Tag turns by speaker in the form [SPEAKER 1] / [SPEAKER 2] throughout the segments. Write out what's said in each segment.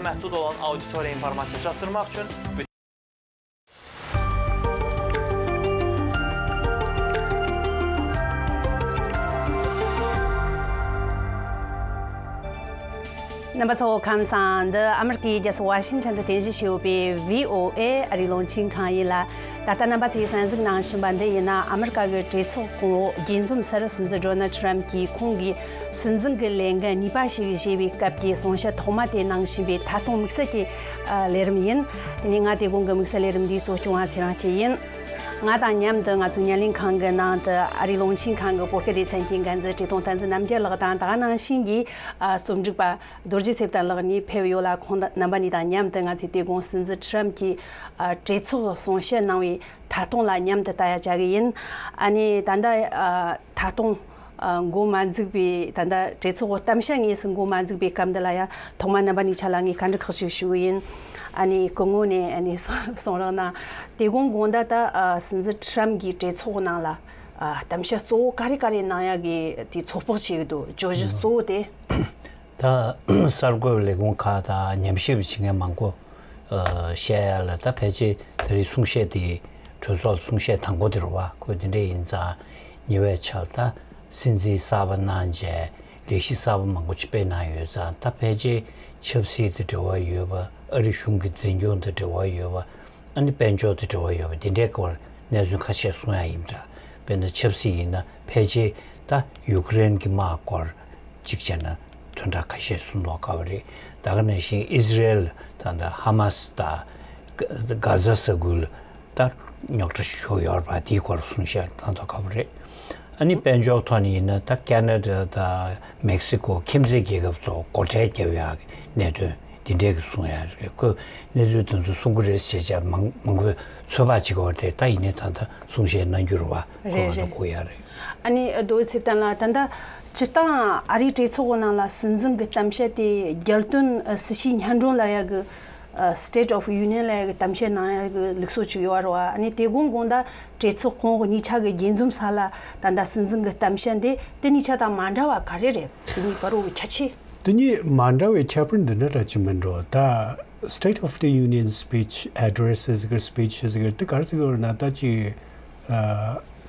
[SPEAKER 1] Məhdud olan auditoriya informasiya çatdırmaq üçün
[SPEAKER 2] Nabaso kamsan de Ameriki jas Washington de tenji shobi VOA ari launching khaila tata nabati sanzing nang shimbande ina Amerika ge tretso ko ginzum sar sinze Donald Trump ki kongi sinzing ge lenga nipa shi jebi kapki sonsha thomate nang shibi thatong miksati lermin ninga te gong miksa lerm di so chunga chira yin nga da nyam de nga chunyalin khang ge na de ari launching khang ge porke de chanking gan ze tong tan nam de lag dan da nang shingi somjuk ba dorji septan lag ni phevyola khonda nambani da nyam de nga chi te gong sinze Trump ki tretso sonsha nawi thatong la nyam de ta ya ja ge yin ani danda thatong go manzbi tanda tretso tamshangi sngo manzbi kamdalaya thongman nambani chalangi kan khshu shuyin 아니 공원에 아니 소라나 대공 공다다 신즈 트럼기 제초나라 담샤 소 가리가리 나야기 디 초포치도 조지 소데
[SPEAKER 3] 다 살고를 공카다 냠시 칭에 많고 셰알다 페지 들이 숭셰디 조소 숭셰 당고 들어와 그들의 인자 니외 차다 신지 사바난제 리시 사바 많고 집에 나요자 다 페지 첩시드 되어요 어리 흉기 진용도 되어요 아니 벤조도 되어요 딘데걸 내준 같이 소야입니다 벤의 첩시이나 폐지 다 우크라이나 마걸 직전에 전다 같이 순도 가버리 다가내시 이스라엘 단다 하마스다 가자서굴 다 녀터 쇼여 바디걸 순시야 단도 가버리 아니 벤조 토니나 다 캐나다다 멕시코 김제 계급도 고제 계약 내도 딘데그 소야 그 내주든 송구를 시자 망고 소바지고 다 이네 단다 송시에 난주로와 거기서 고야래
[SPEAKER 2] 아니 도입단라 단다 치타 아리 테소고나라 신증 그 담셰티 결돈 스신 한존라야 그 State of Union like tamshena likso chuyorwa ani tegung gonda tretso kong ni cha ge genjum sala tanda sinjing ge tamshende teni cha da mandawa karere teni baru chachi
[SPEAKER 4] teni mandawa chapin de na chimendro da State of the Union speech addresses ge speeches ge te karsi go na ta chi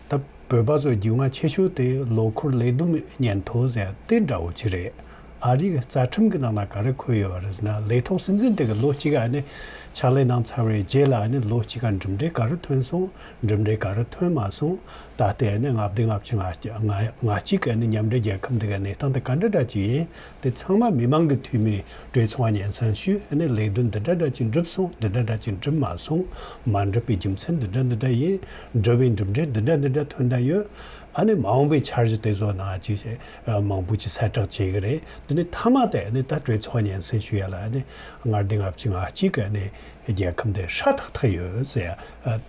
[SPEAKER 4] ta bebazo diunga cheshu de local ledum nyan thoze ten dawo chire 아리 자춤그나나 가르코요르스나 레토 신진데가 로치가 아니 찰레난 차레 제라 아니 로치가 좀데 가르톤소 좀데 가르토마소 다테네 압딩압칭아 나치가니 냠데 제컴데가네 탄데 간다다지 데 창마 미망게 튀미 되초안연산슈 아니 레든 데다다진 접소 데다다진 점마소 만드피 짐천 데다다이 드빈 좀데 데다다 톤다요 아니 마음이 차지 되서 나지세 마음부지 살짝 제거래 근데 타마데 다 되초년 세슈야라 아니 안가딩 앞징아 지가네 이제 근데 샤탁타요세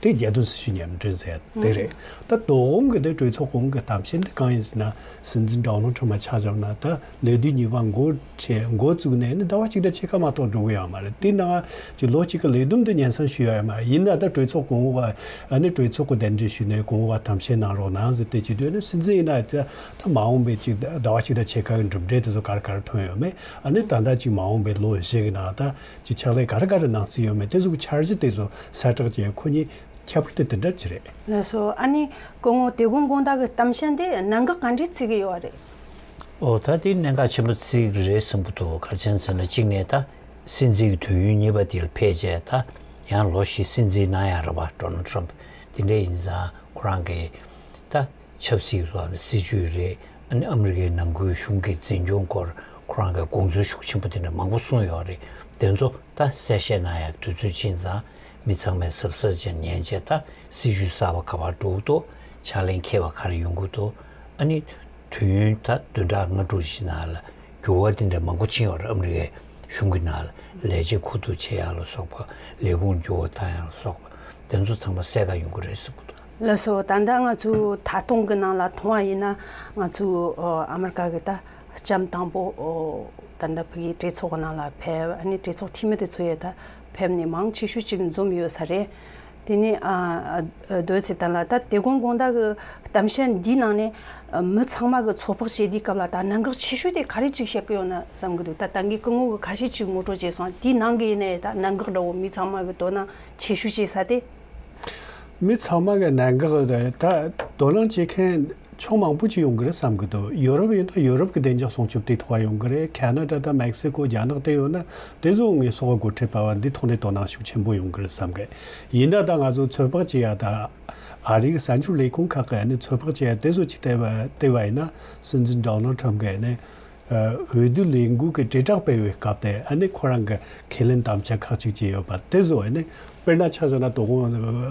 [SPEAKER 4] 되게도 수준이면 전세 되래 다 동그데 되초공가 담신데 강인스나 신진다는 정말 찾아나다 레디니방고 제고 주네는 다와치데 체크마도 중요야 말에 띠나 저 로지컬 레듬데 년선 쉬어야마 인나다 되초공가 아니 되초고 된지슈네 공가 담신나로 나즈 되지도는 신진이나 다 마음배 지 다와치데 체크는 좀 데도 가르가르 토요메 아니 단다지 마음배 로시게나다 지 차례 가르가르 나시요메 대수 차지 대서 사적제 코니 캡을 때 된다지래
[SPEAKER 2] 그래서 아니 공호 대공공다 그 담신데 난가 간지치게 요아래
[SPEAKER 3] 다디 내가 지금치 레슨부터 가르쳤으나 직내다 신지 두윤이바딜 페이지에다 양 로시 신지 나야라바 도널드 트럼프 딘데 인자 그랑게 다 접시로 시주리 아니 아메리게 난구 흉게 진종걸 그랑게 공주 숙침부터는 망고송요리 된소 다 세셔나야 두주진자 미창매 섭서진 년제다 시주사와 가바도도 찰랭케와 가르 연구도 아니 뒤다 두다가 두시나라 교와딘데 망고치어를 아메리게 흉기날 레지 구두 제야로 속바 레군 교타야 속 된소 정말 세가 연구를 했습니다.
[SPEAKER 2] 그래서 단당아 주 다통근나라 통화이나 아주 아메리카겠다 잠당보 단답이 대초고나라 배 아니 대초 팀에 대초에다 뱀니 망치슈 지금 좀 요사래 Tini dozi tala ta degon gonda 그 담션 디나네 mtsangma 그 초폭 제디 갑라 다 난거 치슈데 가리치 셰고요나 삼그도 다 당기 긍고 가시 지금 모토 제선 디 난게네 다 난거로 미tsangma 그 도나 치슈지 사데
[SPEAKER 4] 미tsangma 난거데 다 도랑 지켄 총망부지 용거를 삼고도 유럽에도 유럽 그 된적 송축대 도와 용거래 캐나다다 멕시코 야나데요나 대종의 소고 태바완디 통에 도나식 첨부 용거를 삼게 인다당 아주 처버지야다 아리가 산출레 공카가는 처버지야 대소지대와 대와이나 선진 자원을 참게네 의도 링구 그 제작배에 갑대 안에 코랑가 켈렌 담차 카치지요 바 대소에네 베나 찾아나 도고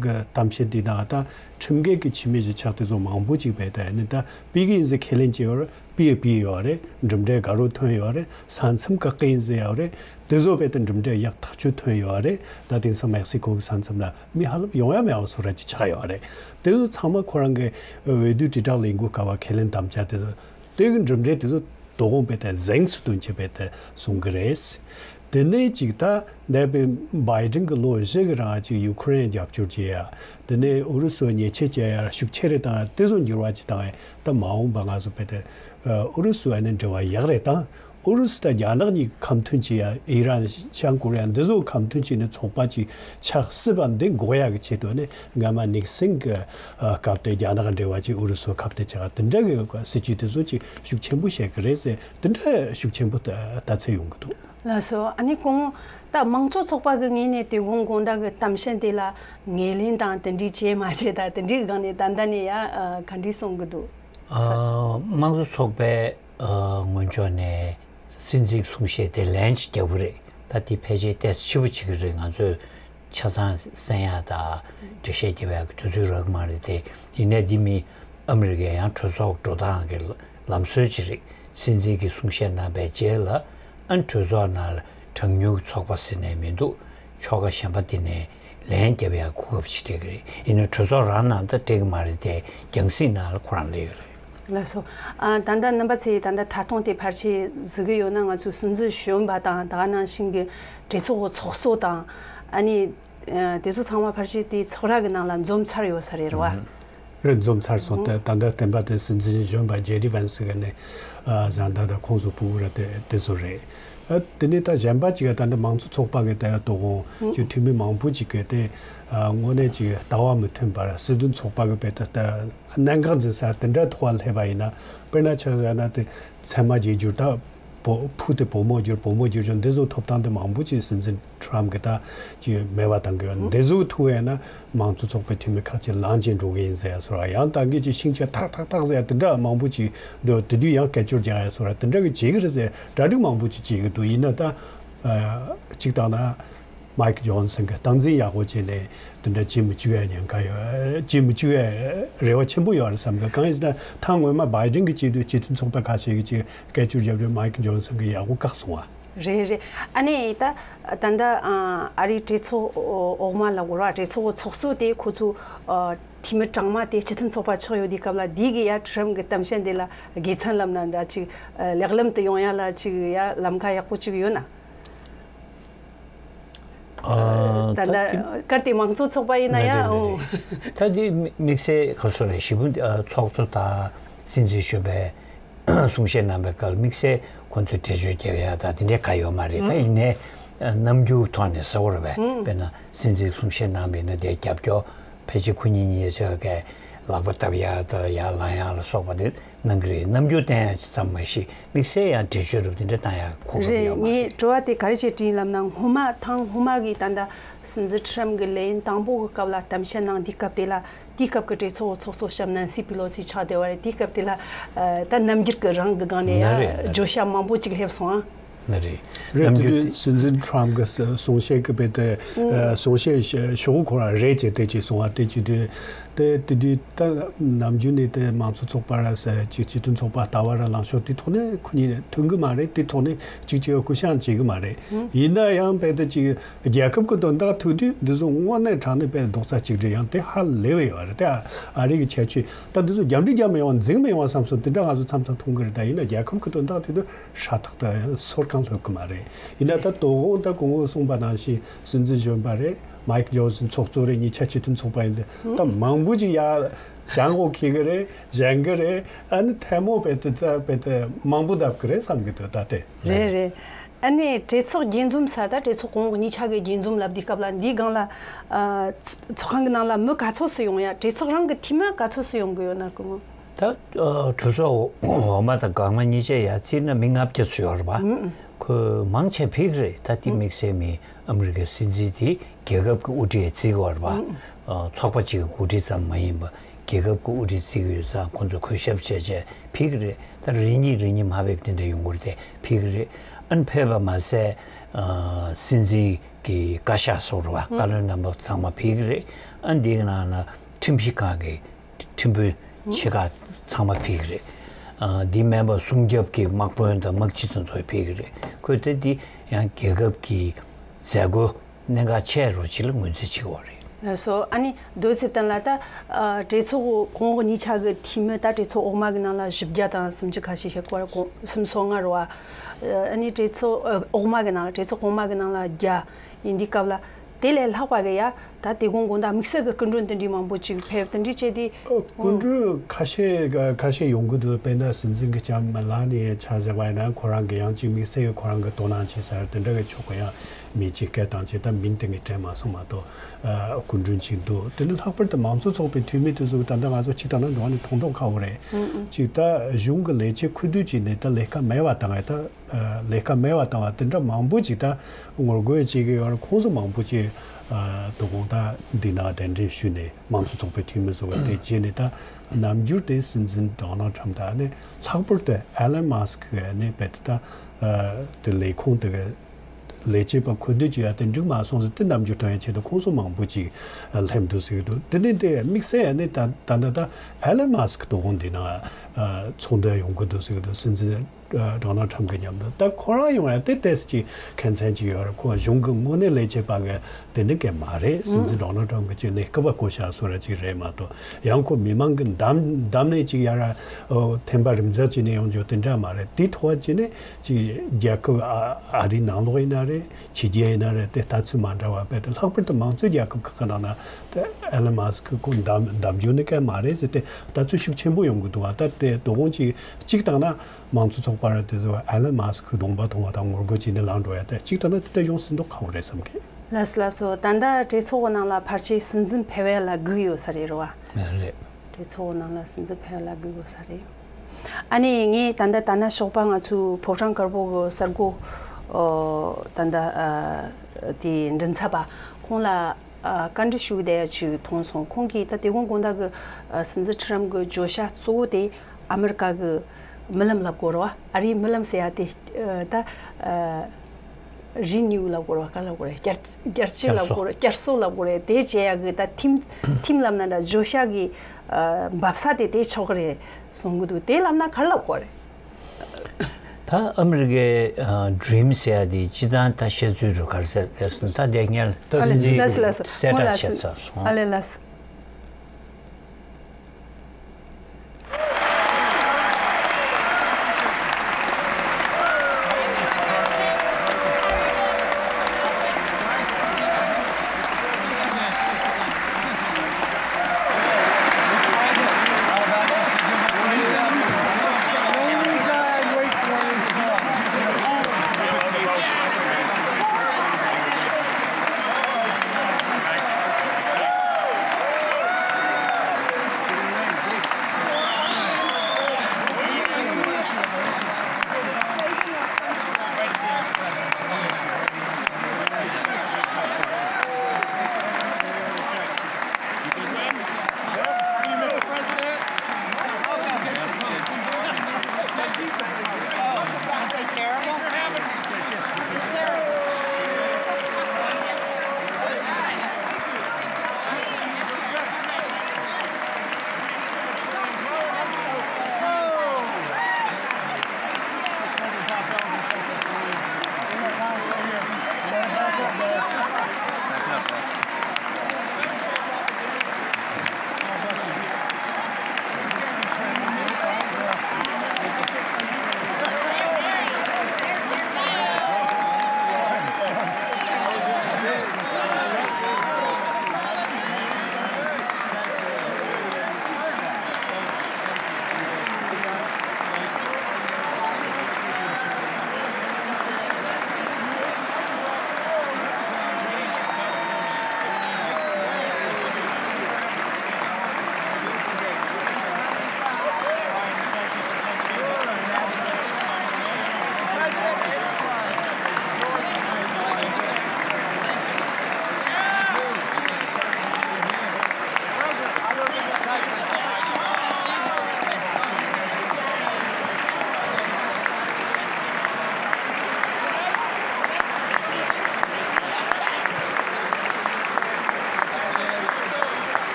[SPEAKER 4] 그 담시디 나가다 첨계기 치미지 찾대서 망부지 배다는다 비긴즈 켈렌지어 비비요래 좀데 가로 토요래 산섬 가까이즈요래 대소배든 좀데 약 타주 토요래 다딘서 멕시코 산섬나 미할 용야메 소라지 차요래 대소 참아 코랑게 외두 디지털 링구 가와 켈렌 담차데 대근 좀데 대소 도고베다 쟁스도인체베다 송그레스 dene jigta nebe Biden ga lo jigara ji Ukraine jap churjiya dene uruso nyeche ya shukchere da tezon jirwa ji da ta maung banga su pete uruso anen dewa yagre ta uruso da yanagni kamtunji ya Iran Chang Korean dezo kamtunji ne chokpaji cha siban de goya ge chedone ngama nixing kapte yanagan dewa ji uruso kapte cha denjage ko siji dezo ji shukchenbu she grese denja shukchenbu da tseyungdo
[SPEAKER 2] 라서 아니 공 다 망초 촉박응이네 대공공다 그 담선데라 녜린당 던디 제마제다 던디 간에 단단이야 컨디션도
[SPEAKER 3] 망초 촉배 먼저네 신직 숨셰데 렌치 겨브레 다티 페이지 테스트 시부치그를 아주 차산 생야다 제셰디베 두주럭 말이데 이네디미 아메리게 양 초속 도다게 람스지리 신직이 숨셰나 베젤라 안초조날 정육 속바스네면도 초가 샴바티네 렌게베야 고급시대 그래 이는 초조라나한테 되게 말이데 경신날 코란래요
[SPEAKER 2] 그래서 단단 넘버 2 단단 타통대 발시 지구요나 아주 순지 쉬움바다 다나 신게 대소고 촉소다 아니 대소 상마 발시디 철학이나란 좀 차려 사례로와
[SPEAKER 4] 좀 살손데 단다 템바데 신지 좀 바제리 반스가네 잔다다 콘소푸르데 데소레 데네타 잠바지가 단다 망초 촉박에 대해 도고 주팀이 망부지게 돼 오네지 다와 못한 바라 쓰든 촉박에 뱉었다 난간즈사 단다 토할 해바이나 베나차가나데 참마지 주다 푸데 보모줄 좀 데조 톱단데 망부지 신진 트람게다 지 메와당게 데조 투에나 망초 촉배 팀에 같이 란진 조게 인사야서라 양당게 지 신체 탁탁탁서 된다 망부지 너 드디 양 개줄자야서라 된다게 지그르세 다리 망부지 지그도 이나다 직다나 마이크 존슨가 당지 야고지네 된다 짐주에 년가요 짐주에 레와 첨부요 삼가 강에서 당외마 바이든게 지도 지든 속박 가시기 개줄자로 마이크 존슨가 야고 각송아
[SPEAKER 2] 제제 아니 이따 단다 아리 티초 오마라고라 티초 촉수데 고주 팀의 장마데 지든 속박 쳐요디 갑라 디기야 트럼 그 담센데라 게찬람난다 지 렉람트 용야라 지야 람카야 고치기요나 단다 카티 망초 촉바이나야
[SPEAKER 3] 타디 믹세 거소레 시분 촉초다 신지쇼베 숨셰남베칼 믹세 콘트티주제야다 딘데 가요 말이다 이네 남주 토네 서버베 베나 신지 숨셰남베네 대캡죠 페이지 군인이 저게 라바타비아다 야라야라 소바데 남그리 남주대 삼마시 믹세야 디주르딘데 나야 고거요
[SPEAKER 2] 니 조아티 가르치티 람낭 후마 탕 후마기 단다 신지 트람글레인 당보 갑라 담챤낭 디캅텔라 디캅 그테 소소 샴난 시필로시 차데와레 디캅텔라 단 남지르 랑 가네야 조샤 mam보치글 헵송
[SPEAKER 3] 네리
[SPEAKER 4] 남주 신진 트람가 송셰그베데 송셰 쇼고라 레제데지 송아데지데 데디 남주네데 망초 촉바라서 지지든 촉바 다와라 랑쇼티 토네 쿠니 퉁그 말에 티토네 지지어 구상 지그 말에 이나양 베데지 야컵고 돈다 투디 드조 원네 장네 베 독사 지르양 할 레웨요데 아리기 체치 다드조 양리자메 원 징메 원 삼소 드다 아주 참참 통거다 이나 야컵고 돈다 투디 샤탁다 소르 kan lo kumare ina ta to ta ko song ba na shi sin zi jon ba re Mike Johnson chokzore ni chachitun chokba인데 다 망부지 야 장고기 그래 장그래 안 태모 베트 망부답 그래 삼기도 다대
[SPEAKER 2] 네네 아니 제초 genzum 사다 제초 공고 니차게 genzum 랍디캅라 니강라 초항나라 뭐 가초 수용이야 제초랑 그 팀에 가초 수용 거요나 그거
[SPEAKER 3] 다 주소 엄마다 가만 이제 야치는 민합제 수요를 그 망체 피그레 다티 믹세미 아메리카 신지디 계급 그 우리에 지고를 촉바지 우리 잠마이 계급 그 우리 지고사 콘도 코셉제제 피그레 다 리니 마베인데 용거데 피그레 안페바 마세 신지 기 가샤소르와 가는 넘버 상마 피그레 안디나나 팀식하게 팀부 제가 상마 피그레 디 멤버 숨겹기 막 보인다 먹지도 더 피그레 그때디 양 계급기 자고 내가 체로 지를 문제 지고
[SPEAKER 2] 그래서 아니 도습단라다 제초 공고 니차게 팀에다 제초 오마그나라 집자다 심지카시 해고 심송아로와 아니 제초 오마그나 제초 오마그나라 야 인디카블라 텔엘 하와게야 다 대공공다 믹스가 근런든지 만보지 배웠든지 제디
[SPEAKER 4] 군주 가시 연구도 배나 신진게 참 말라니 찾아봐야 코랑게 양지 믹스에 코랑가 도난치 살던데 초고야 미치게 단체다 민등이 테마소마도 군준친도 되는 학벌도 마음속 속에 뒤미도 단단가서 치다는 동안에 통통 가오래 지다 중거 레지 쿠두지네다 레카 매와당하다 레카 매와당하 된다 마음부지다 응얼고에 지게 고소 마음부지 도공다 디나덴지 슈네 마음속 속에 뒤미서 대지네다 남주대 신진 도나 참다네 학벌때 앨런 마스크네 베트다 델레콘데 레제바 코드지야 된중 마송스 뜬남주 통해체도 콘소망부지 렘도스도 근데 믹스에네 단다다 앨런 마스크도 온디나 총대 연구도스도 신지 도나 참견념도 다 코라 용에 때때스지 괜찮지요 고 용금 문에 레제바가 되는 게 말에 신지 도나 참견지 내가 고샤 소라지 레마도 양코 미망근 담내지 야라 템바림자지네 온조 된다 말에 디토아지네 지 야코 아리 나로이나레 지디에나레 때 다츠 만다와 베들 학벌도 망주 야코 그거나 앨런 마스크 군 담주니까 말에 때 다츠 식첨부 연구도 왔다 때 동원지 직당나 망주 바르데도 앨런 마스크 동바동하다 얼거지네 란도야 때 직당나 때 용신도 가오래 삼게
[SPEAKER 2] 라슬라소 단다 제초원나라 파치 신진 페벨라 그요 사리로와
[SPEAKER 3] 네
[SPEAKER 2] 제초원나라 신진 페벨라 그요 사리 아니 이 단다 쇼방 아주 보상 걸보고 살고 단다 디 렌사바 콩라 간디슈데 주 통송 공기 다 대공공다 그 신진처럼 그 조샤 조데 아메리카 그 밀람랍고로와 아리 밀람세야데 다 리뉴라고로 칼라고래 겨치라고래 겨솔라고래 대제야가 팀람나다 조샤기 밥사데 대초그래 송구도 대람나 칼라고래
[SPEAKER 3] 다 아메리게 드림스야디 지단타 셰주로 갈세스다 대ኛል 다지 세타체서
[SPEAKER 2] 알레라스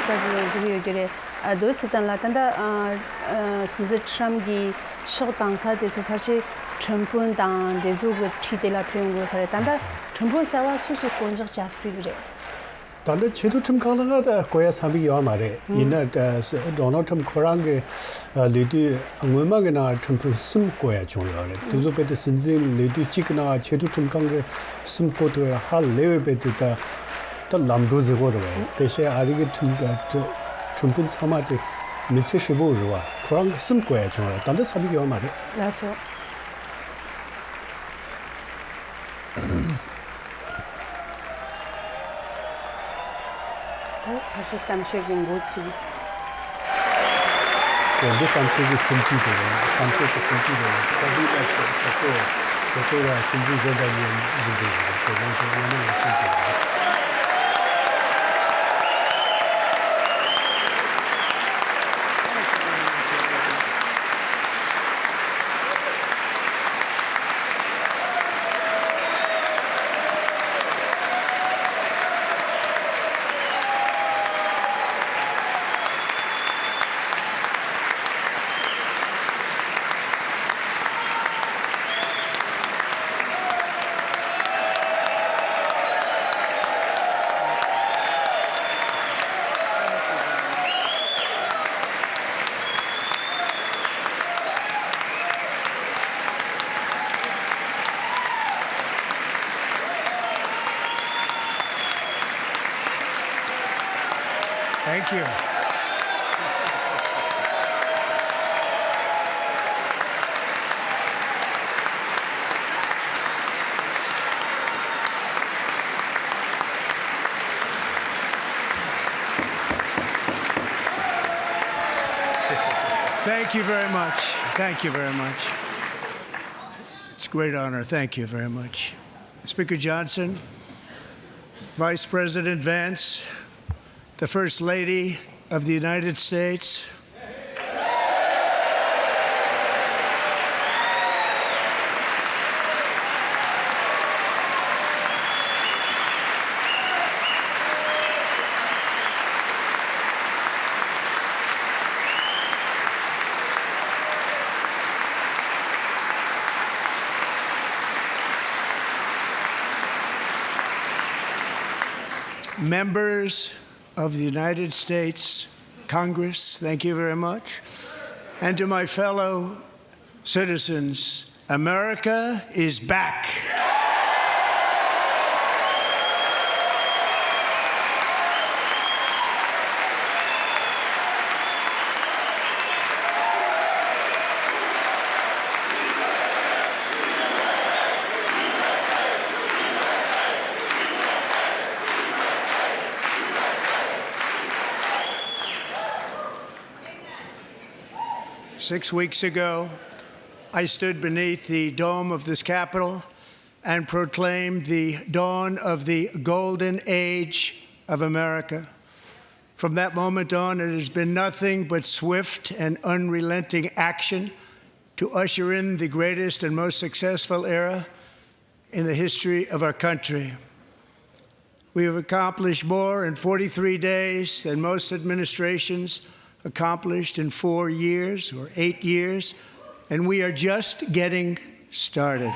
[SPEAKER 2] 아메리카의 지구역에 도스단라 단다 신지 트럼기 쇼당사데서 다시 트럼프당 대주고 티데라 트용고 살에 단다 트럼프 사와 수수 공적 자식이래.
[SPEAKER 4] 단다 제도 좀 가능하다 고야 사비 요 말에 이나 도널드 트럼프 코랑게 리디 응음하게나 트럼프 숨고야 중요해. 두조베드 신지 리디 찍나 제도 좀 간게 숨고도 할 레베드다 또 람도즈고로 대신 아리게 트럼프 참아도 미치 시보르와 코랑 숨고야 중요해. 단다 사비 요 말에.
[SPEAKER 2] 라서 다시 땀식인 거지.
[SPEAKER 4] 근데 땀식이 심지도 땀식이 심지도 거기가 저거 심지 전달이 있는데 그건 심지.
[SPEAKER 5] Thank you. Thank you very much. Thank you very much. It's a great honor. Thank you very much. Speaker Johnson, Vice President Vance, the First Lady of the United States, members of the United States Congress, thank you very much. And to my fellow citizens, America is back. Six weeks ago, I stood beneath the dome of this Capitol and proclaimed the dawn of the golden age of America. From that moment on, it has been nothing but swift and unrelenting action to usher in the greatest and most successful era in the history of our country. We have accomplished more in 43 days than most administrations accomplished in 4 years or 8 years, and we are just getting started.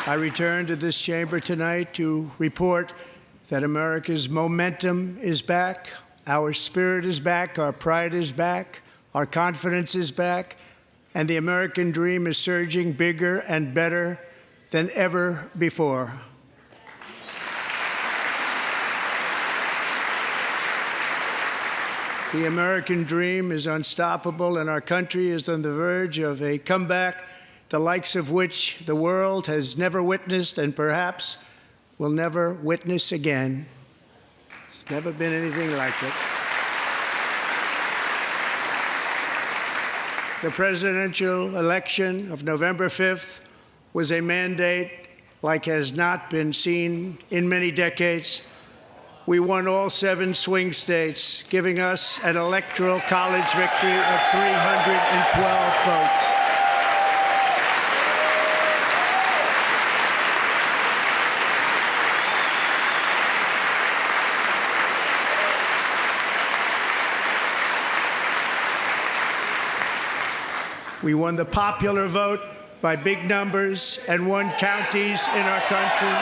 [SPEAKER 5] I return to this chamber tonight to report that America's momentum is back, our spirit is back, our pride is back, our confidence is back, and the American dream is surging bigger and better than ever before. The American dream is unstoppable, and our country is on the verge of a comeback, the likes of which the world has never witnessed and perhaps will never witness again. There's never been anything like it. The presidential election of November 5th was a mandate like has not been seen in many decades. we won all 7 swing states, giving us an electoral college victory of 312 votes. We won the popular vote by big numbers and won counties in our country.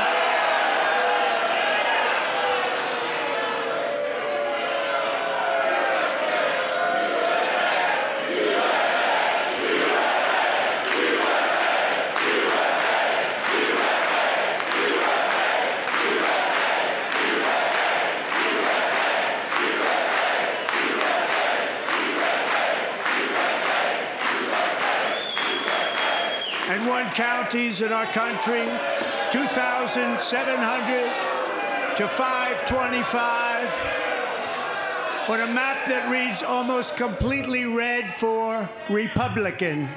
[SPEAKER 5] And won counties in our country, 2,700 to 525, on a map that reads almost completely red for Republican.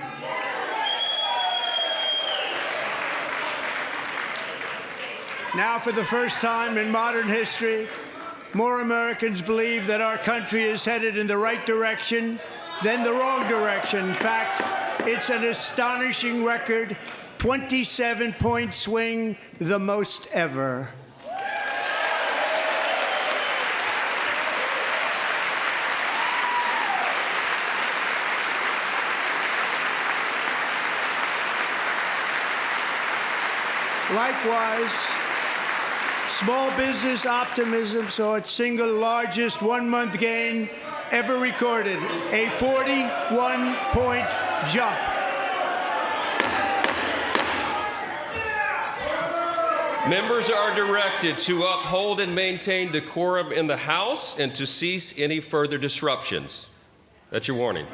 [SPEAKER 5] Now, for the first time in modern history, more Americans believe that our country is headed in the right direction than the wrong direction. In fact, it's an astonishing record, 27-point swing, the most ever. Likewise, small business optimism saw its single largest one-month gain ever recorded, a 41-point jump.
[SPEAKER 6] Members are directed to uphold and maintain decorum in the House and to cease any further disruptions. That's your warning.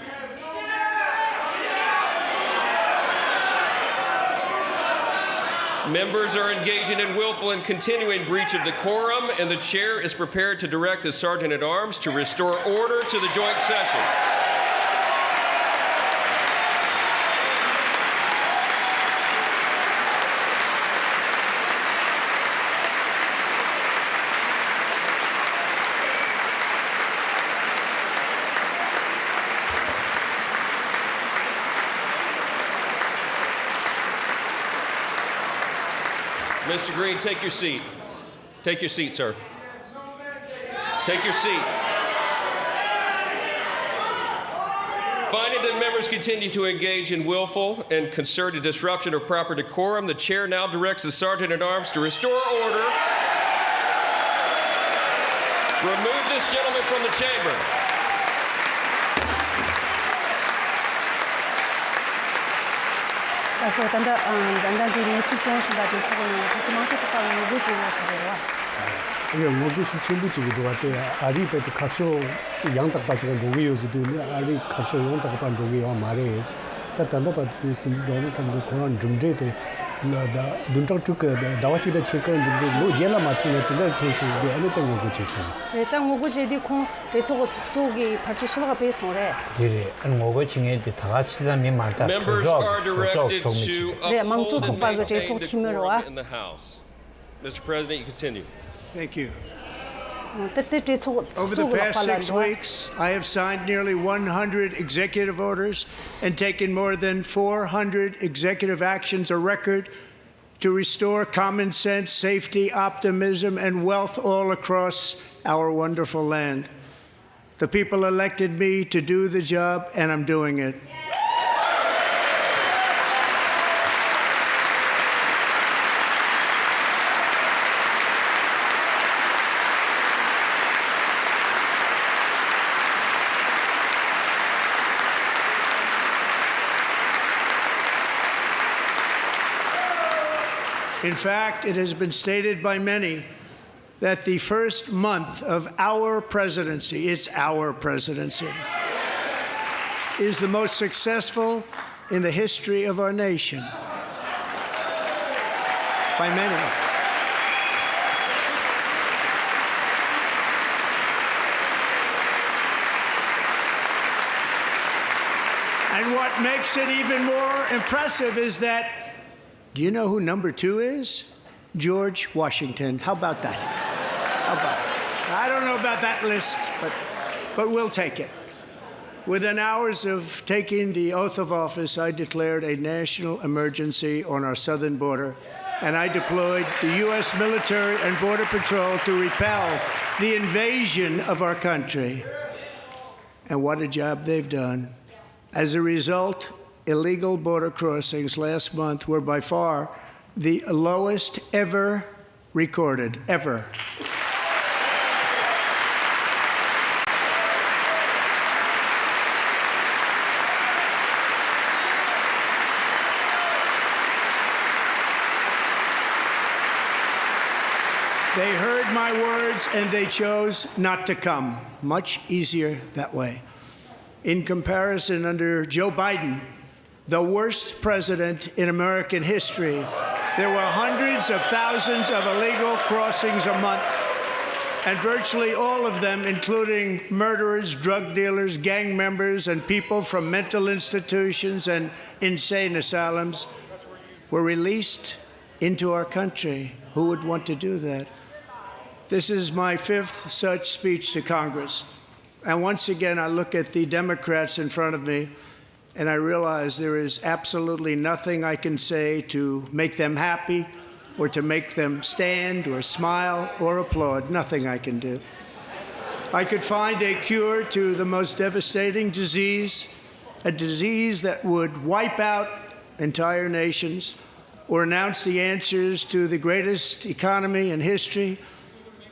[SPEAKER 6] Members are engaging in willful and continuing breach of decorum, and the chair is prepared to direct the Sergeant-at-Arms to restore order to the joint session. Mr. Green, take your seat. Take your seat, sir. Take your seat. Finding that members continue to engage in willful and concerted disruption of proper decorum, the chair now directs the Sergeant-at-Arms to restore order. Remove this gentleman from the chamber.
[SPEAKER 2] 그래서 단단들이 출전하신다 대처는 하지만 계속하는 무지로 사례와
[SPEAKER 4] 그냥 뭐그 실천부지기도 같아. 아리베도 값쇼 양딱바지가 로게 요즈도 아리 값쇼 양딱반 로게 와 말해스. 다 단다바도 신지도는 좀 그런 좀제데 나다 눈tak 다와치다 체크는 뭐 제라 마트는 그걸 통해서 anything 오고 지서.
[SPEAKER 2] 일단 오고 제디 콩 대처고 속속이 발치 실화가 배송래.
[SPEAKER 3] 그래. 오고 징에 다 같이 다 미만다.
[SPEAKER 6] Members are directed to uphold and maintain decorum in the House. Mr. President, you continue.
[SPEAKER 5] Thank you. Over the past 6 weeks, I have signed nearly 100 executive orders and taken more than 400 executive actions, a record to restore common sense, safety, optimism, and wealth all across our wonderful land. The people elected me to do the job, and I'm doing it. In fact, it has been stated by many that the first month of our presidency, it's our presidency, is the most successful in the history of our nation. By many. And what makes it even more impressive is that, do you know who number 2 is? George Washington. How about that? How about that? I don't know about that list, but we'll take it. Within hours of taking the oath of office, I declared a national emergency on our southern border, and I deployed the U.S. military and Border Patrol to repel the invasion of our country. And what a job they've done. As a result, illegal border crossings last month were by far the lowest ever recorded, ever. They heard my words and they chose not to come. Much easier that way. In comparison, under Joe Biden, the worst president in American history, there were hundreds of thousands of illegal crossings a month, and virtually all of them, including murderers, drug dealers, gang members, and people from mental institutions and insane asylums, were released into our country. Who would want to do that? This is my fifth such speech to Congress. And once again, I look at the Democrats in front of me, and I realize there is absolutely nothing I can say to make them happy or to make them stand or smile or applaud. Nothing I can do. I could find a cure to the most devastating disease, a disease that would wipe out entire nations, or announce the answers to the greatest economy in history,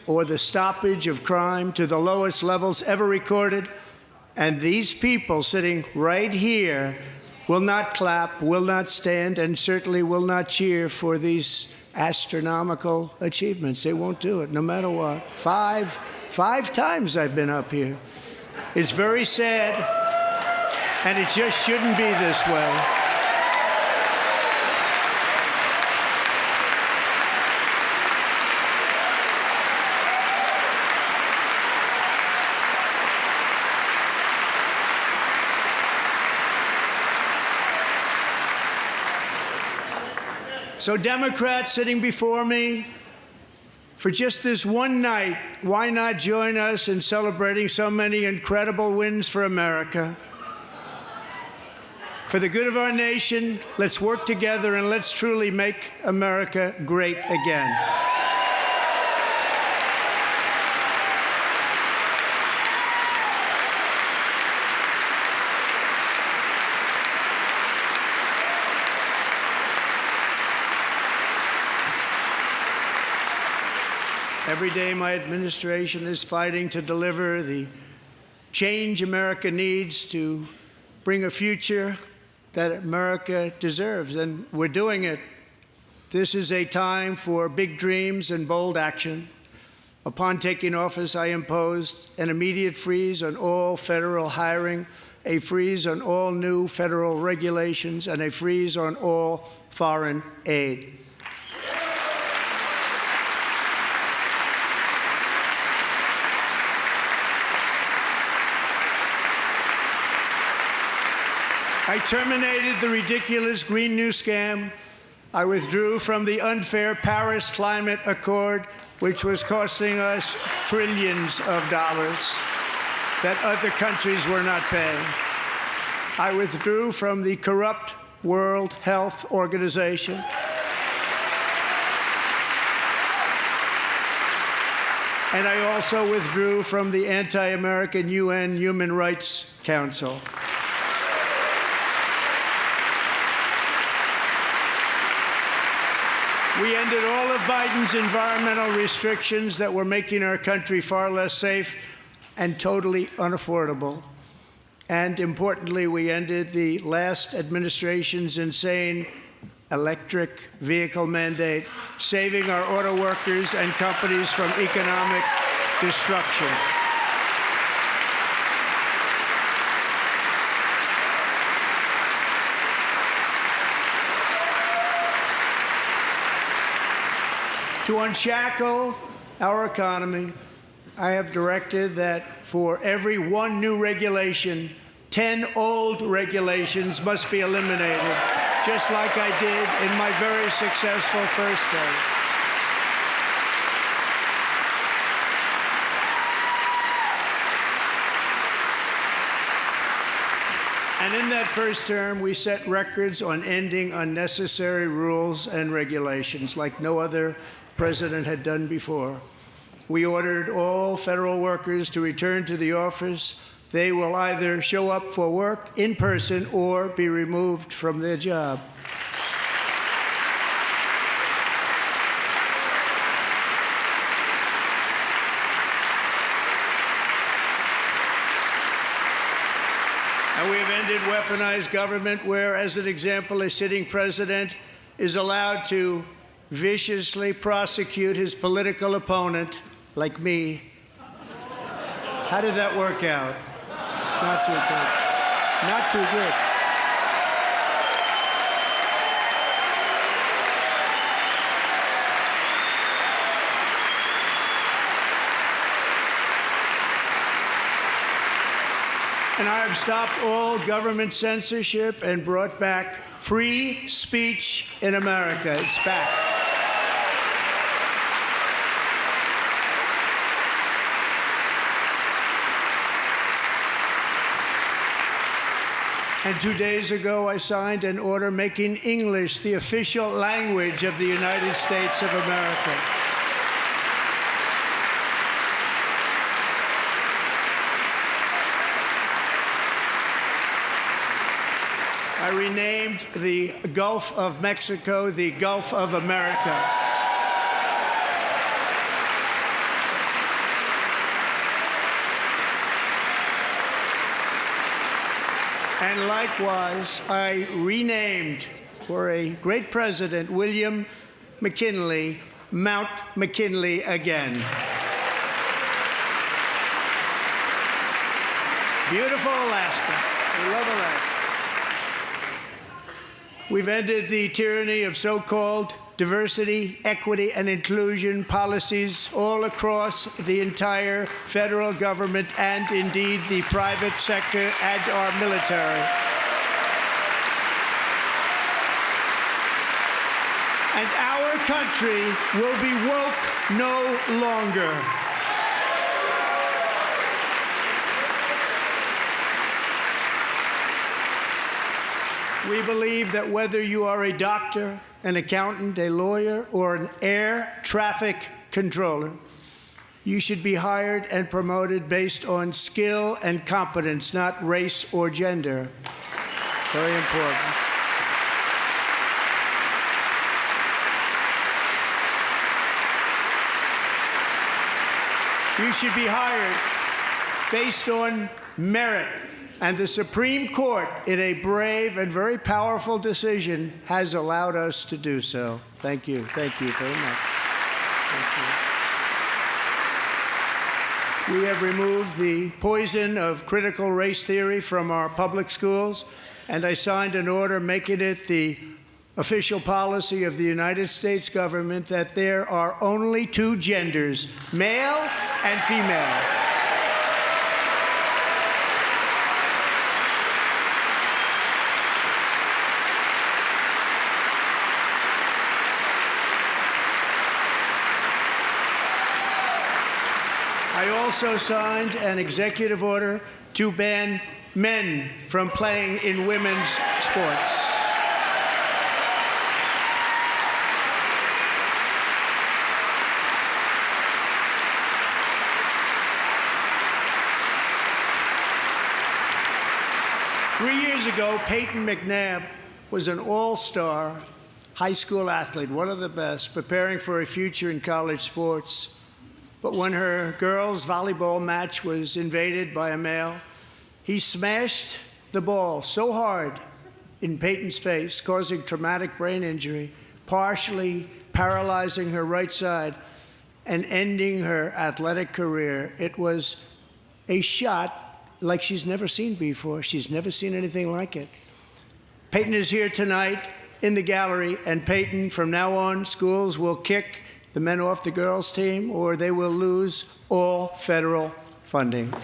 [SPEAKER 5] or the stoppage of crime to the lowest levels ever recorded. And these people sitting right here will not clap, will not stand, and certainly will not cheer for these astronomical achievements. They won't do it, no matter what. Five times I've been up here. It's very sad, and it just shouldn't be this way. So Democrats sitting before me, for just this one night, why not join us in celebrating so many incredible wins for America? For the good of our nation, let's work together and let's truly make America great again. Every day, my administration is fighting to deliver the change America needs to bring a future that America deserves, and we're doing it. This is a time for big dreams and bold action. Upon taking office, I imposed an immediate freeze on all federal hiring, a freeze on all new federal regulations, and a freeze on all foreign aid. I terminated the ridiculous Green New Scam. I withdrew from the unfair Paris Climate Accord, which was costing us trillions of dollars that other countries were not paying. I withdrew from the corrupt World Health Organization. And I also withdrew from the anti-American UN Human Rights Council. We ended all of Biden's environmental restrictions that were making our country far less safe and totally unaffordable. And importantly, we ended the last administration's insane electric vehicle mandate, saving our auto workers and companies from economic destruction. To unshackle our economy, I have directed that for every one new regulation, 10 old regulations must be eliminated, just like I did in my very successful first term. And in that first term, we set records on ending unnecessary rules and regulations like no other president had done before. We ordered all federal workers to return to the office. They will either show up for work in person or be removed from their job. And we have ended weaponized government where, as an example, a sitting president is allowed to viciously prosecute his political opponent, like me. How did that work out? Not too good. Not too good. And I have stopped all government censorship and brought back free speech in America. It's back. And 2 days ago, I signed an order making English the official language of the United States of America. I renamed the Gulf of Mexico the Gulf of America. And likewise, I renamed, for a great president, William McKinley, Mount McKinley again. Beautiful Alaska. We love Alaska. We've ended the tyranny of so-called diversity, equity, and inclusion policies all across the entire federal government and indeed the private sector and our military. And our country will be woke no longer. We believe that whether you are a doctor, an accountant, a lawyer, or an air traffic controller, you should be hired and promoted based on skill and competence, not race or gender. Very important. You should be hired based on merit. And the Supreme Court, in a brave and very powerful decision, has allowed us to do so. Thank you. Thank you very much. Thank you. We have removed the poison of critical race theory from our public schools, and I signed an order making it the official policy of the United States government that there are only two genders, male and female. I also signed an executive order to ban men from playing in women's sports. Three years ago, Peyton McNabb was an all-star high school athlete, one of the best, preparing for a future in college sports. But when her girls' volleyball match was invaded by a male, he smashed the ball so hard in Peyton's face, causing traumatic brain injury, partially paralyzing her right side and ending her athletic career. It was a shot like she's never seen before. She's never seen anything like it. Peyton is here tonight in the gallery, and Peyton, from now on, schools will kick the men off the girls' team, or they will lose all federal funding.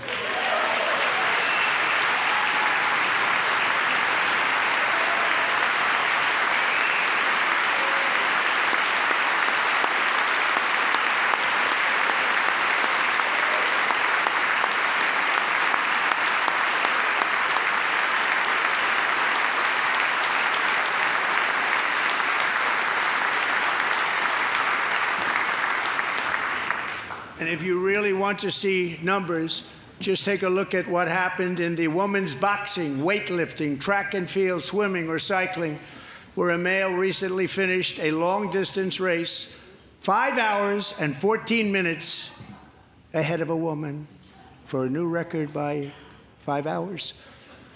[SPEAKER 5] And if you really want to see numbers, just take a look at what happened in the women's boxing, weightlifting, track and field, swimming, or cycling, where a male recently finished a long-distance race 5 hours and 14 minutes ahead of a woman for a new record by 5 hours.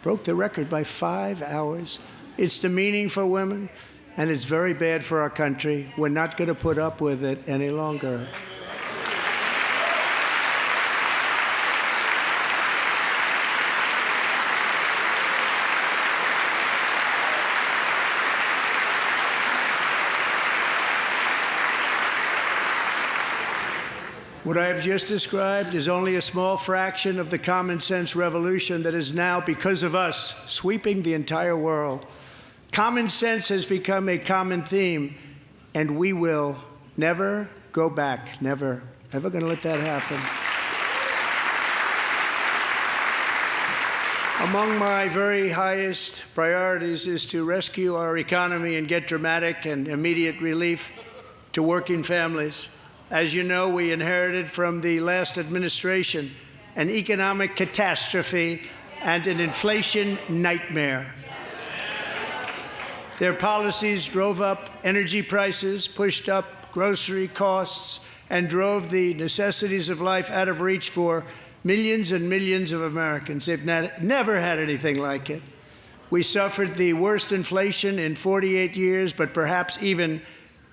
[SPEAKER 5] Broke the record by 5 hours. It's demeaning for women, and it's very bad for our country. We're not going to put up with it any longer. What I have just described is only a small fraction of the common sense revolution that is now, because of us, sweeping the entire world. Common sense has become a common theme, and we will never go back. Never. Never going to let that happen. Among my very highest priorities is to rescue our economy and get dramatic and immediate relief to working families. As you know, we inherited from the last administration an economic catastrophe and an inflation nightmare. Their policies drove up energy prices, pushed up grocery costs, and drove the necessities of life out of reach for millions and millions of Americans. They've never had anything like it. We suffered the worst inflation in 48 years, but perhaps even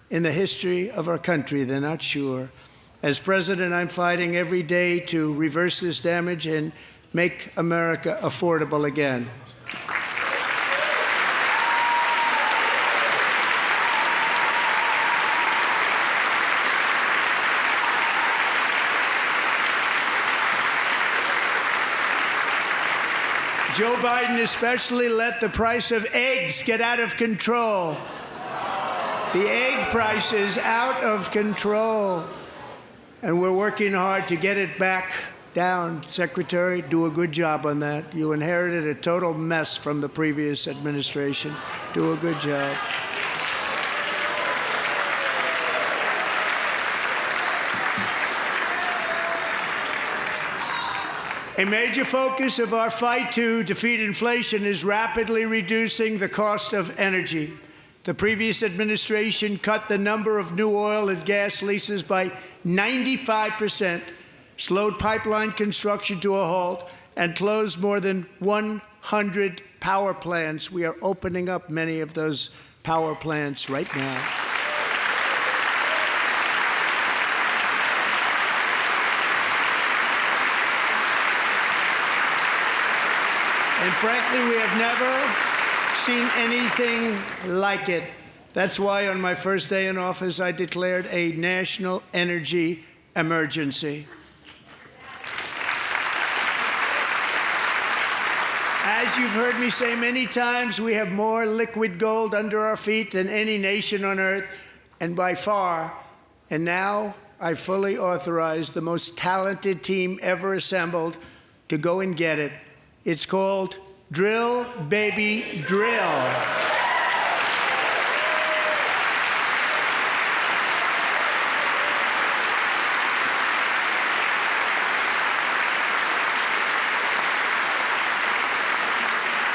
[SPEAKER 5] in the history of our country. They're not sure. As president, I'm fighting every day to reverse this damage and make America affordable again. Joe Biden especially let the price of eggs get out of control. The egg price is out of control, and we're working hard to get it back down. Secretary, do a good job on that. You inherited a total mess from the previous administration. Do a good job. A major focus of our fight to defeat inflation is rapidly reducing the cost of energy. The previous administration cut the number of new oil and gas leases by 95%, slowed pipeline construction to a halt, and closed more than 100 power plants. We are opening up many of those power plants right now. And frankly, we have never seen anything like it. That's why on my first day in office, I declared a national energy emergency. As you've heard me say many times, we have more liquid gold under our feet than any nation on earth, and by far. And now I fully authorize the most talented team ever assembled to go and get it. It's called Drill, Baby, Drill.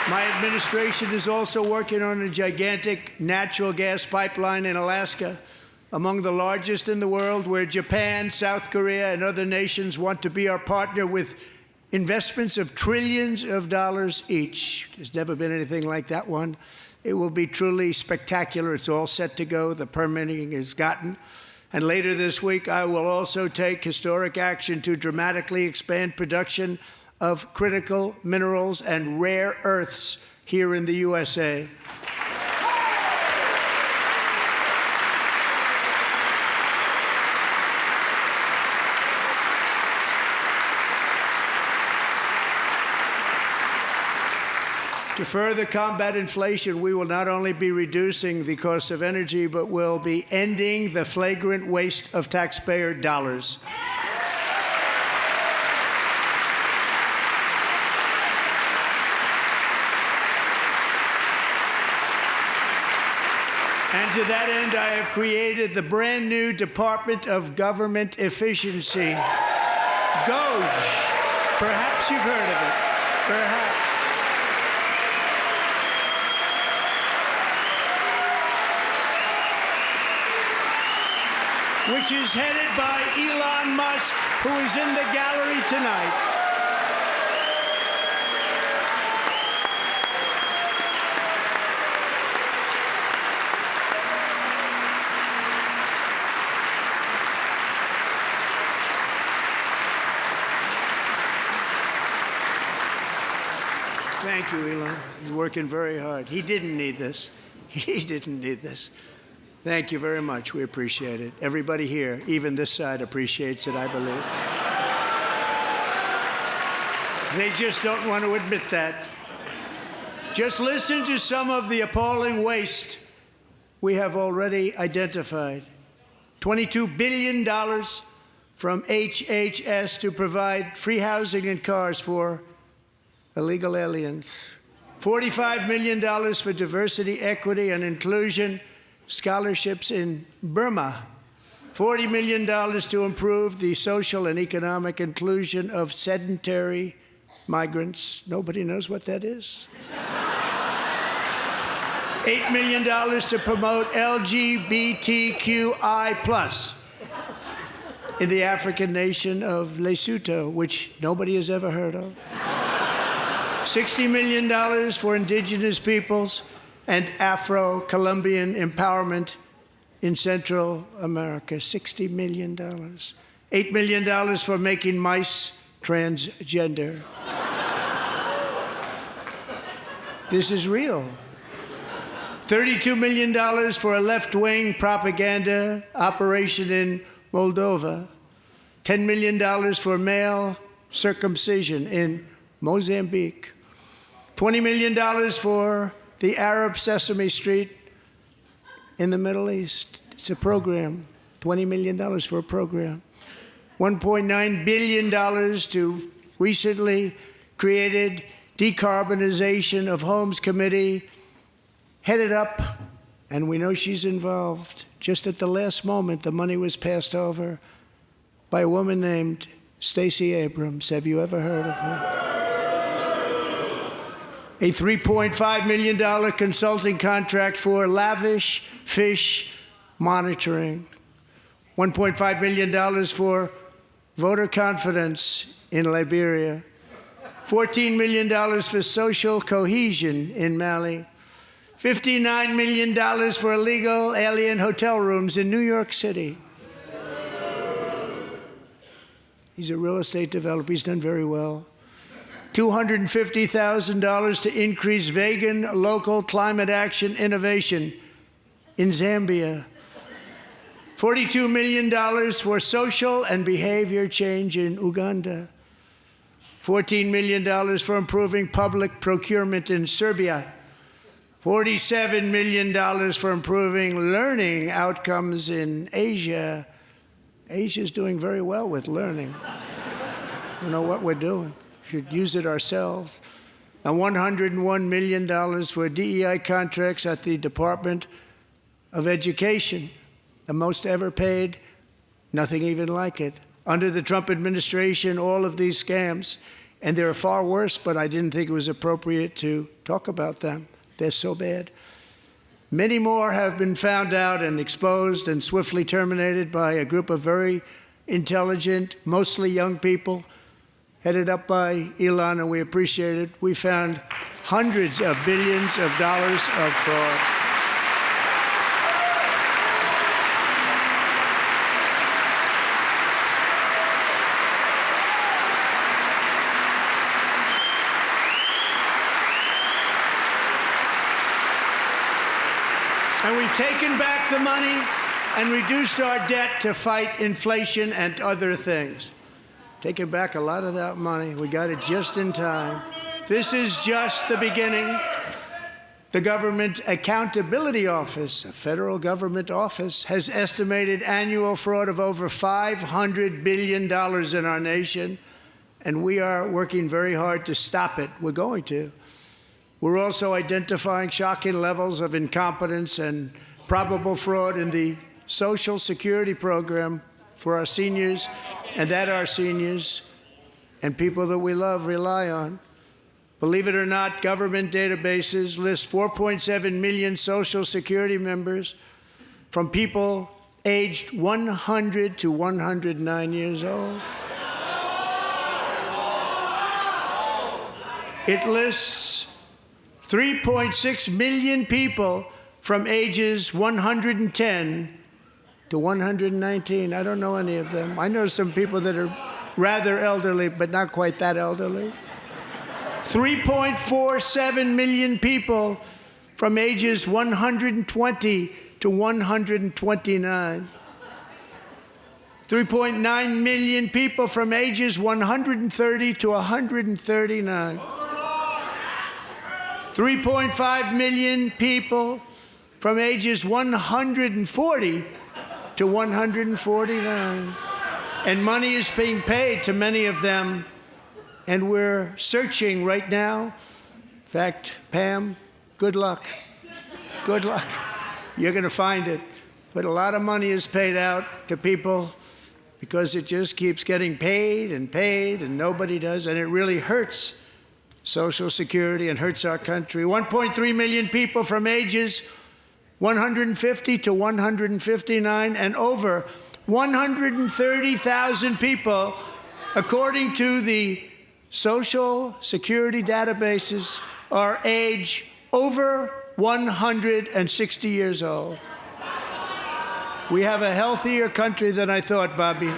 [SPEAKER 5] My administration is also working on a gigantic natural gas pipeline in Alaska, among the largest in the world, where Japan, South Korea, and other nations want to be our partner with investments of trillions of dollars each. There's never been anything like that one. It will be truly spectacular. It's all set to go. The permitting is gotten. And later this week, I will also take historic action to dramatically expand production of critical minerals and rare earths here in the USA. To further combat inflation, we will not only be reducing the cost of energy, but will be ending the flagrant waste of taxpayer dollars. And to that end, I have created the brand new Department of Government Efficiency, DOGE. Perhaps you've heard of it. Perhaps. Which is headed by Elon Musk, who is in the gallery tonight. Thank you, Elon. He's working very hard. He didn't need this. He didn't need this. Thank you very much. We appreciate it. Everybody here, even this side, appreciates it, I believe. They just don't want to admit that. Just listen to some of the appalling waste we have already identified. $22 billion from HHS to provide free housing and cars for illegal aliens. $45 million for diversity, equity, and inclusion scholarships in Burma. $40 million to improve the social and economic inclusion of sedentary migrants. Nobody knows what that is. $8 million to promote LGBTQI+ in the African nation of Lesotho, which nobody has ever heard of. $60 million for indigenous peoples and Afro-Colombian empowerment in Central America. $60 million. $8 million for making mice transgender. This is real. $32 million for a left-wing propaganda operation in Moldova. $10 million for male circumcision in Mozambique. $20 million for the Arab Sesame Street in the Middle East. It's a program. $20 million for a program. $1.9 billion to recently created Decarbonization of Homes Committee, headed up, and we know she's involved. Just at the last moment, the money was passed over by a woman named Stacey Abrams. Have you ever heard of her? A $3.5 million consulting contract for lavish fish monitoring. $1.5 million for voter confidence in Liberia. $14 million for social cohesion in Mali. $59 million for illegal alien hotel rooms in New York City. He's a real estate developer. He's done very well. $250,000 to increase vegan local climate action innovation in Zambia. $42 million for social and behavior change in Uganda. $14 million for improving public procurement in Serbia. $47 million for improving learning outcomes in Asia. Asia's doing very well with learning. We know what we're doing. Should use it ourselves. And $101 million for DEI contracts at the Department of Education, the most ever paid, nothing even like it. Under the Trump administration, all of these scams, and they're far worse, but I didn't think it was appropriate to talk about them. They're so bad. Many more have been found out and exposed and swiftly terminated by a group of very intelligent, mostly young people, headed up by Elon, and we appreciate it. We found hundreds of billions of dollars of fraud. And we've taken back the money and reduced our debt to fight inflation and other things. Taking back a lot of that money. We got it just in time. This is just the beginning. The Government Accountability Office, a federal government office, has estimated annual fraud of over $500 billion in our nation, and we are working very hard to stop it. We're going to. We're also identifying shocking levels of incompetence and probable fraud in the Social Security program for our seniors, and that our seniors and people that we love rely on. Believe it or not, government databases list 4.7 million Social Security members from people aged 100 to 109 years old. It lists 3.6 million people from ages 110 to 119. I don't know any of them. I know some people that are rather elderly, but not quite that elderly. 3.47 million people from ages 120 to 129. 3.9 million people from ages 130 to 139. 3.5 million people from ages 140 to 149. And money is being paid to many of them, and we're searching right now. In fact, Pam, good luck. Good luck. You're going to find it. But a lot of money is paid out to people because it just keeps getting paid, and nobody does, and it really hurts Social Security and hurts our country. 1.3 million people from ages 150 to 159, and over 130,000 people, according to the Social Security databases, are age over 160 years old. We have a healthier country than I thought, Bobby.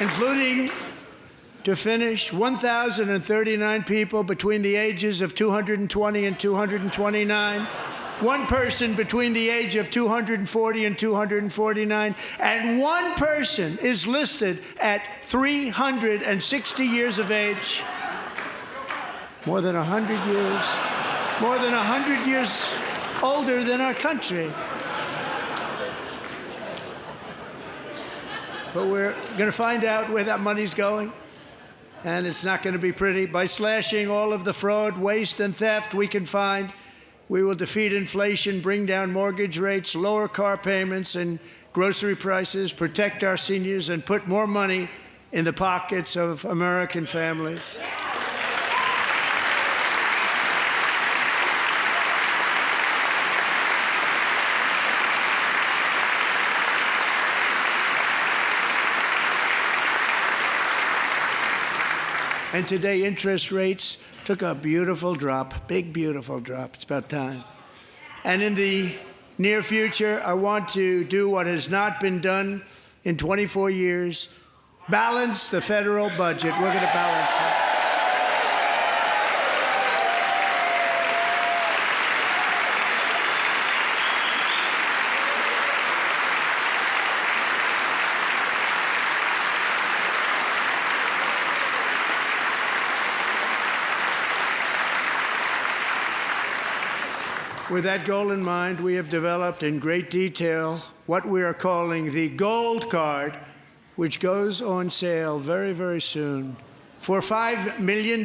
[SPEAKER 5] Including, to finish, 1,039 people between the ages of 220 and 229, one person between the age of 240 and 249, and one person is listed at 360 years of age. More than 100 years older than our country. But we're going to find out where that money's going, and it's not going to be pretty. By slashing all of the fraud, waste, and theft we can find, we will defeat inflation, bring down mortgage rates, lower car payments and grocery prices, protect our seniors, and put more money in the pockets of American families. And today, interest rates took a beautiful drop, big, beautiful drop. It's about time. And in the near future, I want to do what has not been done in 24 years, balance the federal budget. We're going to balance it. With that goal in mind, we have developed in great detail what we are calling the Gold Card, which goes on sale very, very soon. For $5 million,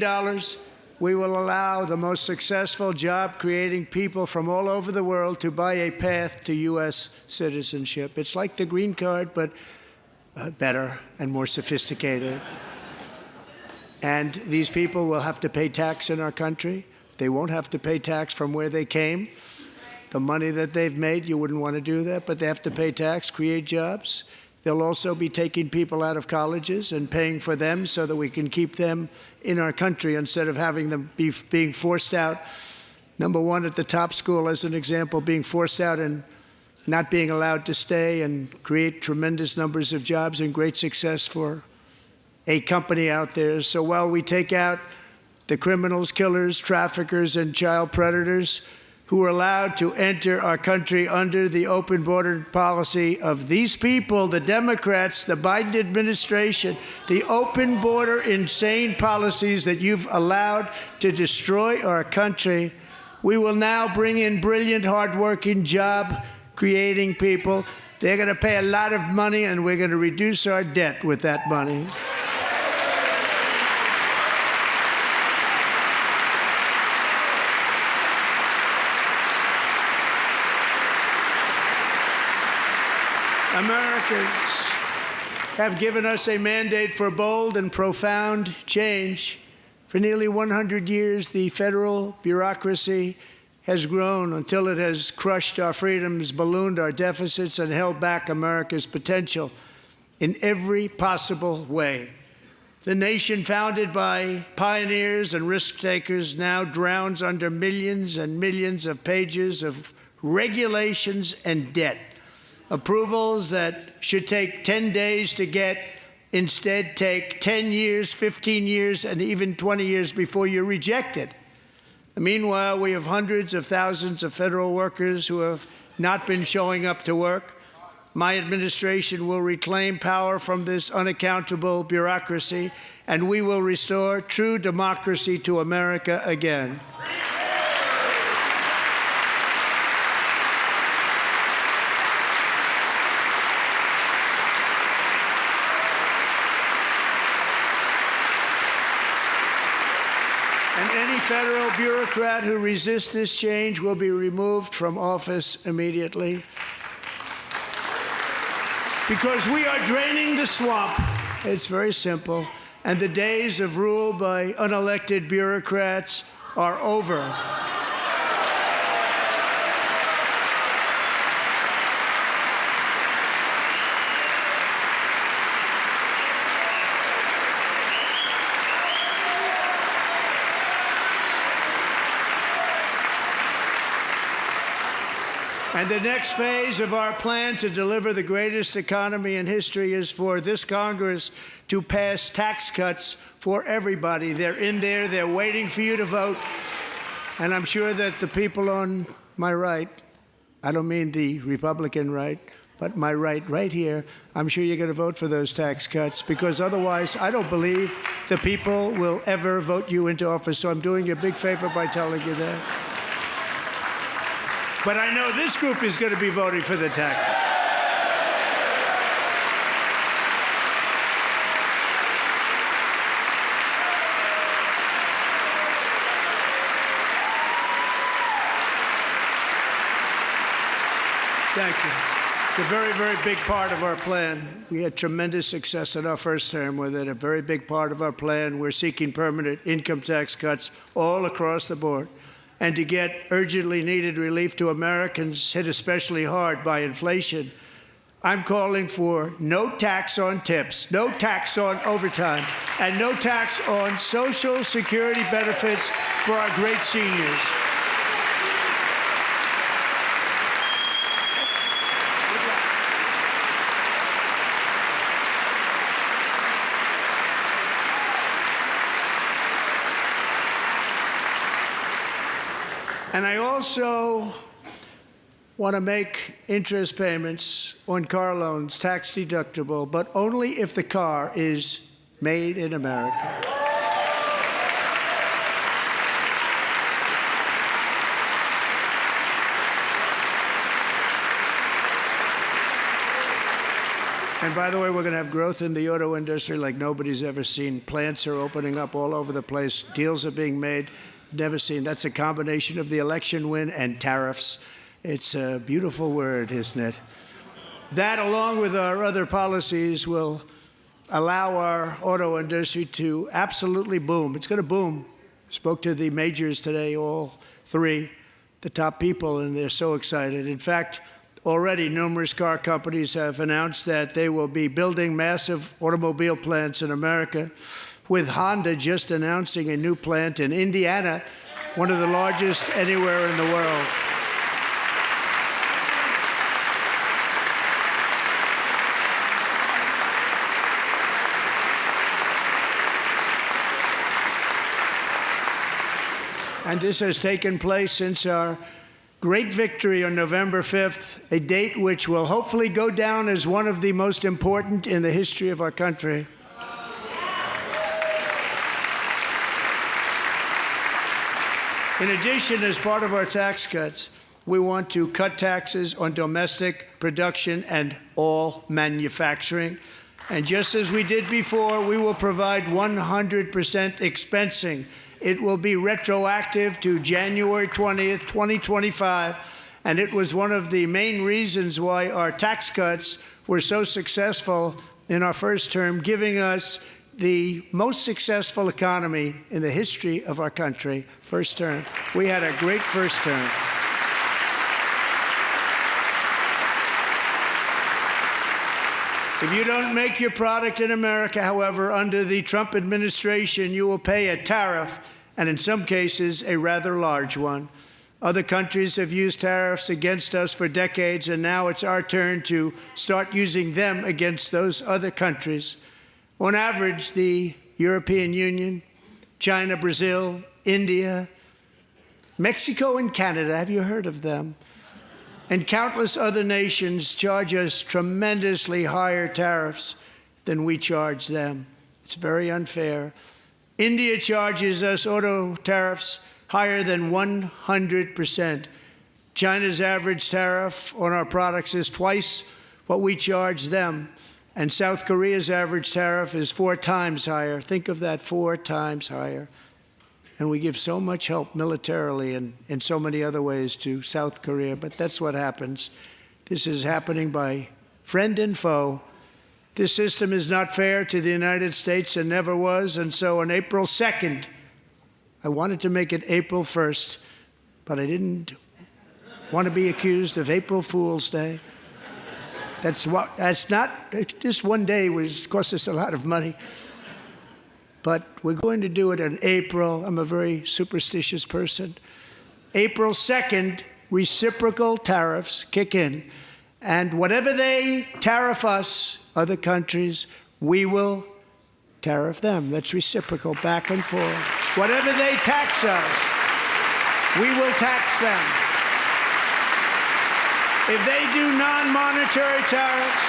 [SPEAKER 5] we will allow the most successful job-creating people from all over the world to buy a path to U.S. citizenship. It's like the green card, but better and more sophisticated. And these people will have to pay tax in our country. They won't have to pay tax from where they came. The money that they've made, you wouldn't want to do that, but they have to pay tax, create jobs. They'll also be taking people out of colleges and paying for them so that we can keep them in our country instead of having them being forced out. Number one, at the top school, as an example, being forced out and not being allowed to stay and create tremendous numbers of jobs and great success for a company out there. So while we take out the criminals, killers, traffickers, and child predators who are allowed to enter our country under the open border policy of these people, the Democrats, the Biden administration, the open border insane policies that you've allowed to destroy our country, We will now bring in brilliant, hardworking, job-creating people. They're going to pay a lot of money, and we're going to reduce our debt with that money. Americans have given us a mandate for bold and profound change. For nearly 100 years, the federal bureaucracy has grown until it has crushed our freedoms, ballooned our deficits, and held back America's potential in every possible way. The nation founded by pioneers and risk-takers now drowns under millions and millions of pages of regulations and debt. Approvals that should take 10 days to get instead take 10 years, 15 years, and even 20 years before you're rejected. Meanwhile, we have hundreds of thousands of federal workers who have not been showing up to work. My administration will reclaim power from this unaccountable bureaucracy, and we will restore true democracy to America again. Federal bureaucrat who resists this change will be removed from office immediately. Because we are draining the swamp. It's very simple. And the days of rule by unelected bureaucrats are over. And the next phase of our plan to deliver the greatest economy in history is for this Congress to pass tax cuts for everybody. They're in there. They're waiting for you to vote. And I'm sure that the people on my right, I don't mean the Republican right, but my right here, I'm sure you're going to vote for those tax cuts, because otherwise I don't believe the people will ever vote you into office. So I'm doing you a big favor by telling you that. But I know this group is going to be voting for the tax. Thank you. It's a very, very big part of our plan. We had tremendous success in our first term with it. A very big part of our plan. We're seeking permanent income tax cuts all across the board. And to get urgently needed relief to Americans hit especially hard by inflation, I'm calling for no tax on tips, no tax on overtime, and no tax on Social Security benefits for our great seniors. And I also want to make interest payments on car loans tax deductible, but only if the car is made in America. And by the way, we're going to have growth in the auto industry like nobody's ever seen. Plants are opening up all over the place. Deals are being made. Never seen. That's a combination of the election win and tariffs. It's a beautiful word, isn't it? That, along with our other policies, will allow our auto industry to absolutely boom. It's going to boom. Spoke to the majors today, all three, the top people, and they're so excited. In fact, already numerous car companies have announced that they will be building massive automobile plants in America, with Honda just announcing a new plant in Indiana, one of the largest anywhere in the world. And this has taken place since our great victory on November 5th, a date which will hopefully go down as one of the most important in the history of our country. In addition, as part of our tax cuts, we want to cut taxes on domestic production and all manufacturing. And just as we did before, we will provide 100% expensing. It will be retroactive to January 20th, 2025. And it was one of the main reasons why our tax cuts were so successful in our first term, giving us the most successful economy in the history of our country, first term. We had a great first term. If you don't make your product in America, however, under the Trump administration, you will pay a tariff, and in some cases, a rather large one. Other countries have used tariffs against us for decades, and now it's our turn to start using them against those other countries. On average, the European Union, China, Brazil, India, Mexico, and Canada, have you heard of them? And countless other nations charge us tremendously higher tariffs than we charge them. It's very unfair. India charges us auto tariffs higher than 100%. China's average tariff on our products is twice what we charge them. And South Korea's average tariff is 4 times higher. Think of that, 4 times higher. And we give so much help militarily and in so many other ways to South Korea, but that's what happens. This is happening by friend and foe. This system is not fair to the United States and never was, and so on April 2nd, I wanted to make it April 1st, but I didn't want to be accused of April Fool's Day. That's not, just one day cost us a lot of money. But we're going to do it in April. I'm a very superstitious person. April 2nd, reciprocal tariffs kick in. And whatever they tariff us, other countries, we will tariff them. That's reciprocal, back and forth. Whatever they tax us, we will tax them. If they do non-monetary tariffs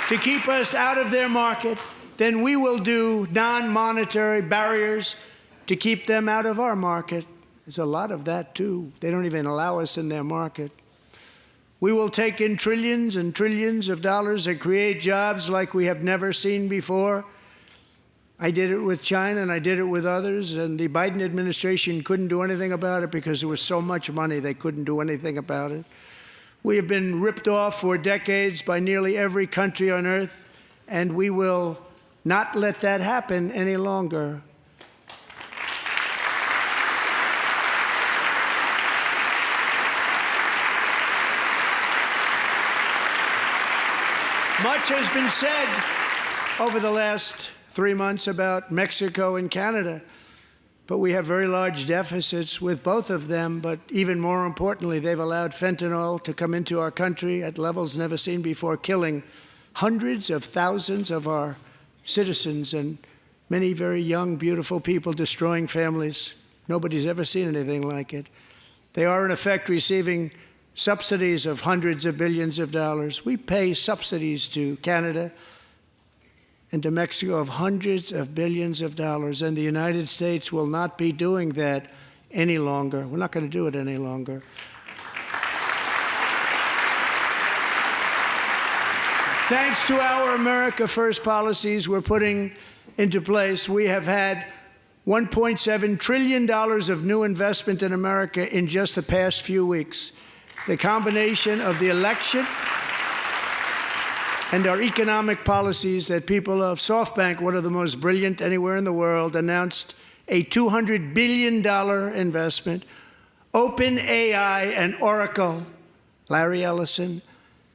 [SPEAKER 5] to keep us out of their market, then we will do non-monetary barriers to keep them out of our market. There's a lot of that, too. They don't even allow us in their market. We will take in trillions and trillions of dollars and create jobs like we have never seen before. I did it with China, and I did it with others, and the Biden administration couldn't do anything about it because there was so much money they couldn't do anything about it. We have been ripped off for decades by nearly every country on earth, and we will not let that happen any longer. Much has been said over the last 3 months about Mexico and Canada, but we have very large deficits with both of them. But even more importantly, they've allowed fentanyl to come into our country at levels never seen before, killing hundreds of thousands of our citizens and many very young, beautiful people, destroying families. Nobody's ever seen anything like it. They are, in effect, receiving subsidies of hundreds of billions of dollars. We pay subsidies to Canada and to Mexico of hundreds of billions of dollars, and the United States will not be doing that any longer. We're not going to do it any longer. Thanks to our America First policies we're putting into place, we have had $1.7 trillion of new investment in America in just the past few weeks. The combination of the election and our economic policies that people of SoftBank, one of the most brilliant anywhere in the world, announced a $200 billion investment. OpenAI and Oracle, Larry Ellison,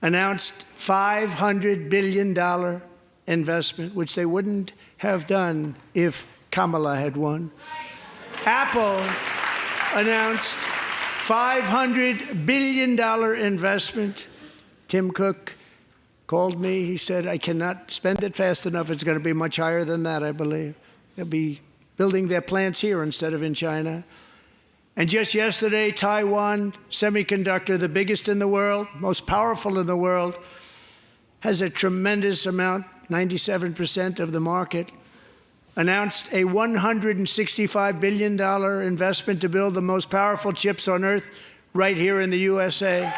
[SPEAKER 5] announced $500 billion investment, which they wouldn't have done if Kamala had won. Apple announced $500 billion investment. Tim Cook called me. He said, I cannot spend it fast enough. It's going to be much higher than that, I believe. They'll be building their plants here instead of in China. And just yesterday, Taiwan Semiconductor, the biggest in the world, most powerful in the world, has a tremendous amount, 97% of the market. announced a $165 billion investment to build the most powerful chips on Earth right here in the USA.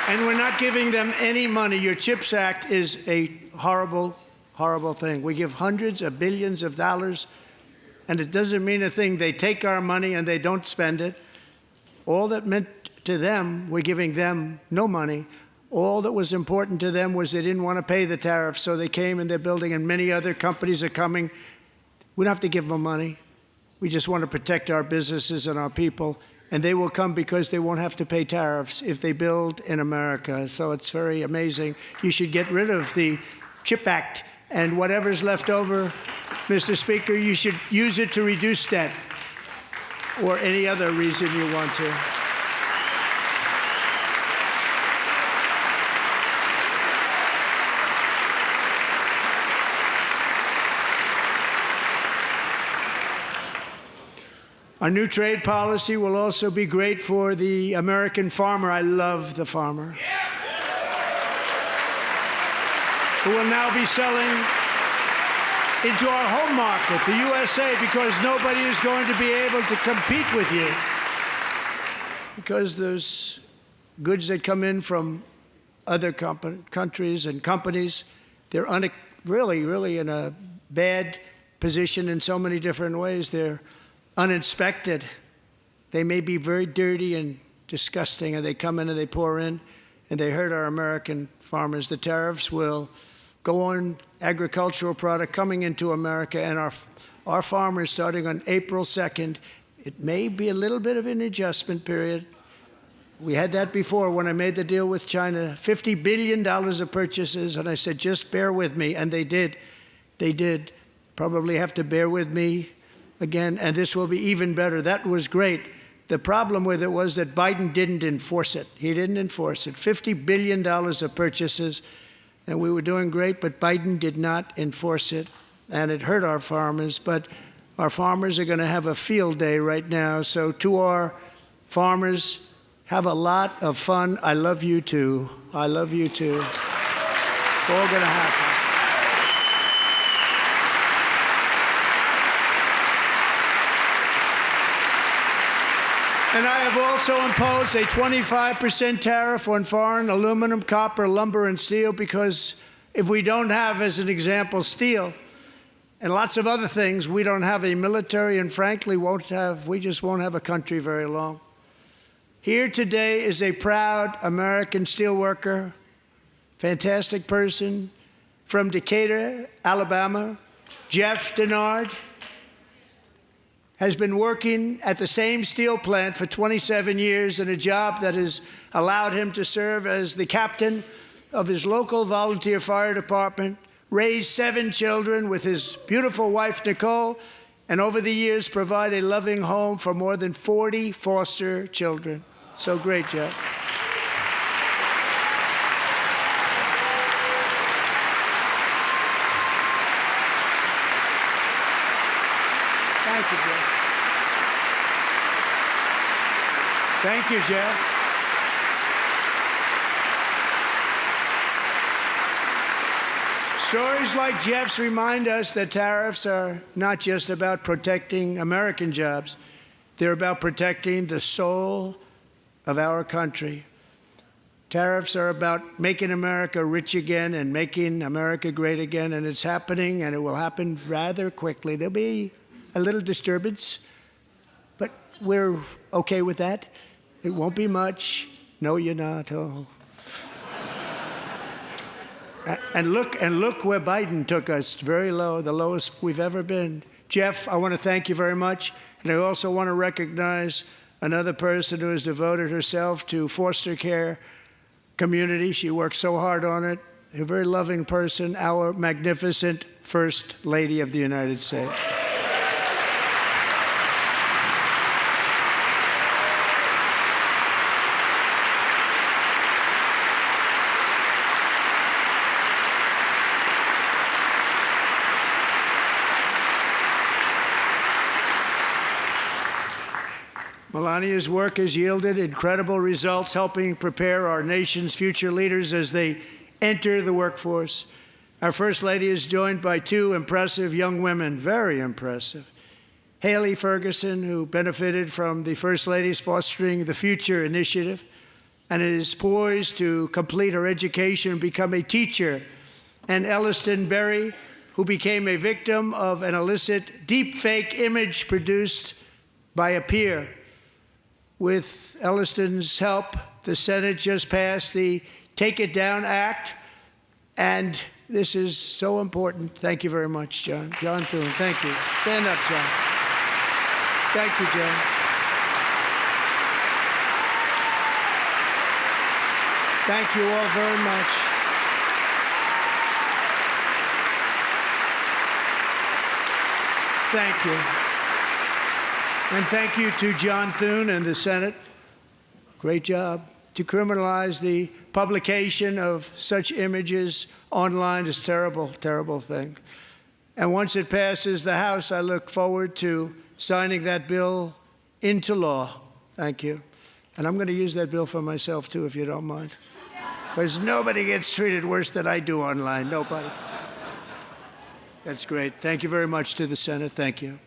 [SPEAKER 5] And we're not giving them any money. Your CHIPS Act is a horrible, horrible thing. We give hundreds of billions of dollars, and it doesn't mean a thing. They take our money and they don't spend it. All that meant to them, we're giving them no money. All that was important to them was they didn't want to pay the tariffs, so they came and they're building, and many other companies are coming. We don't have to give them money. We just want to protect our businesses and our people. And they will come because they won't have to pay tariffs if they build in America. So it's very amazing. You should get rid of the CHIP Act, and whatever's left over, Mr. Speaker, you should use it to reduce debt or any other reason you want to. Our new trade policy will also be great for the American farmer. I love the farmer. Who will now be selling into our home market, the USA, because nobody is going to be able to compete with you. Because those goods that come in from other countries and companies, they're really in a bad position in so many different ways. They're uninspected. They may be very dirty and disgusting, and they come in and they pour in, and they hurt our American farmers. The tariffs will go on agricultural product coming into America, and our farmers, starting on April 2nd, it may be a little bit of an adjustment period. We had that before when I made the deal with China, $50 billion of purchases, and I said, just bear with me, and they did. They did. Probably have to bear with me again, and this will be even better. That was great. The problem with it was that Biden didn't enforce it. He didn't enforce it. $50 billion of purchases, and we were doing great, but Biden did not enforce it, and it hurt our farmers. But our farmers are going to have a field day right now. So to our farmers, have a lot of fun. I love you too. I love you too. It's all going to happen. And I have also imposed a 25% tariff on foreign aluminum, copper, lumber, and steel, because if we don't have, as an example, steel and lots of other things, we don't have a military, and frankly, we just won't have a country very long. Here today is a proud American steelworker, fantastic person from Decatur, Alabama, Jeff Denard. Has been working at the same steel plant for 27 years in a job that has allowed him to serve as the captain of his local volunteer fire department, raise 7 children with his beautiful wife, Nicole, and over the years provide a loving home for more than 40 foster children. So great, Jeff. Thank you, Jeff. Thank you, Jeff. Stories like Jeff's remind us that tariffs are not just about protecting American jobs. They're about protecting the soul of our country. Tariffs are about making America rich again and making America great again, and it's happening, and it will happen rather quickly. There'll be a little disturbance, but we're okay with that. It won't be much. No, you're not. Oh. And look where Biden took us, very low, the lowest we've ever been. Jeff, I want to thank you very much. And I also want to recognize another person who has devoted herself to foster care community. She works so hard on it. A very loving person, our magnificent First Lady of the United States. Melania's work has yielded incredible results, helping prepare our nation's future leaders as they enter the workforce. Our First Lady is joined by two impressive young women, very impressive. Haley Ferguson, who benefited from the First Lady's Fostering the Future initiative and is poised to complete her education and become a teacher, and Elliston Berry, who became a victim of an illicit deepfake image produced by a peer. With Elliston's help, the Senate just passed the Take It Down Act, and this is so important. Thank you very much, John. John Thune, thank you. Stand up, John. Thank you, John. Thank you all very much. Thank you. And thank you to John Thune and the Senate. Great job. To criminalize the publication of such images online is a terrible, terrible thing. And once it passes the House, I look forward to signing that bill into law. Thank you. And I'm going to use that bill for myself, too, if you don't mind. Because nobody gets treated worse than I do online. Nobody. That's great. Thank you very much to the Senate. Thank you.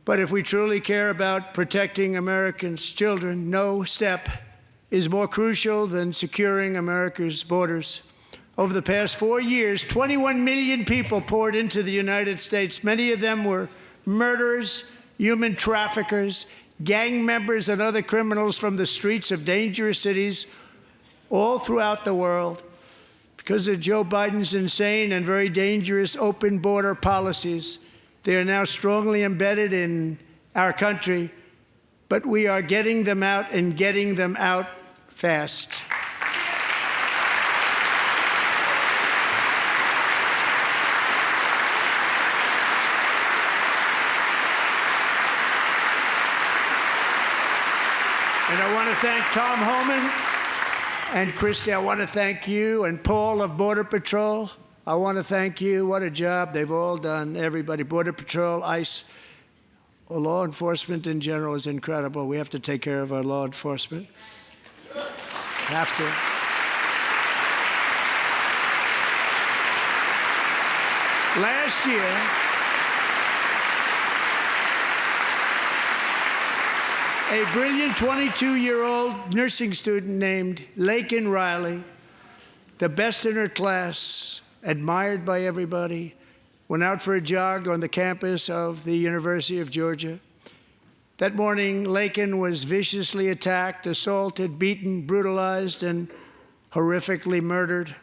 [SPEAKER 5] But if we truly care about protecting Americans' children, no step is more crucial than securing America's borders. Over the past 4 years, 21 million people poured into the United States. Many of them were murderers, human traffickers, gang members, and other criminals from the streets of dangerous cities all throughout the world. Because of Joe Biden's insane and very dangerous open border policies, they are now strongly embedded in our country, but we are getting them out and getting them out fast. And I want to thank Tom Homan and Christy. I want to thank you and Paul of Border Patrol. I want to thank you. What a job they've all done, everybody. Border Patrol, ICE, law enforcement in general is incredible. We have to take care of our law enforcement. Have to. Last year, a brilliant 22-year-old nursing student named Laken Riley, the best in her class, admired by everybody, went out for a jog on the campus of the University of Georgia. That morning, Laken was viciously attacked, assaulted, beaten, brutalized, and horrifically murdered.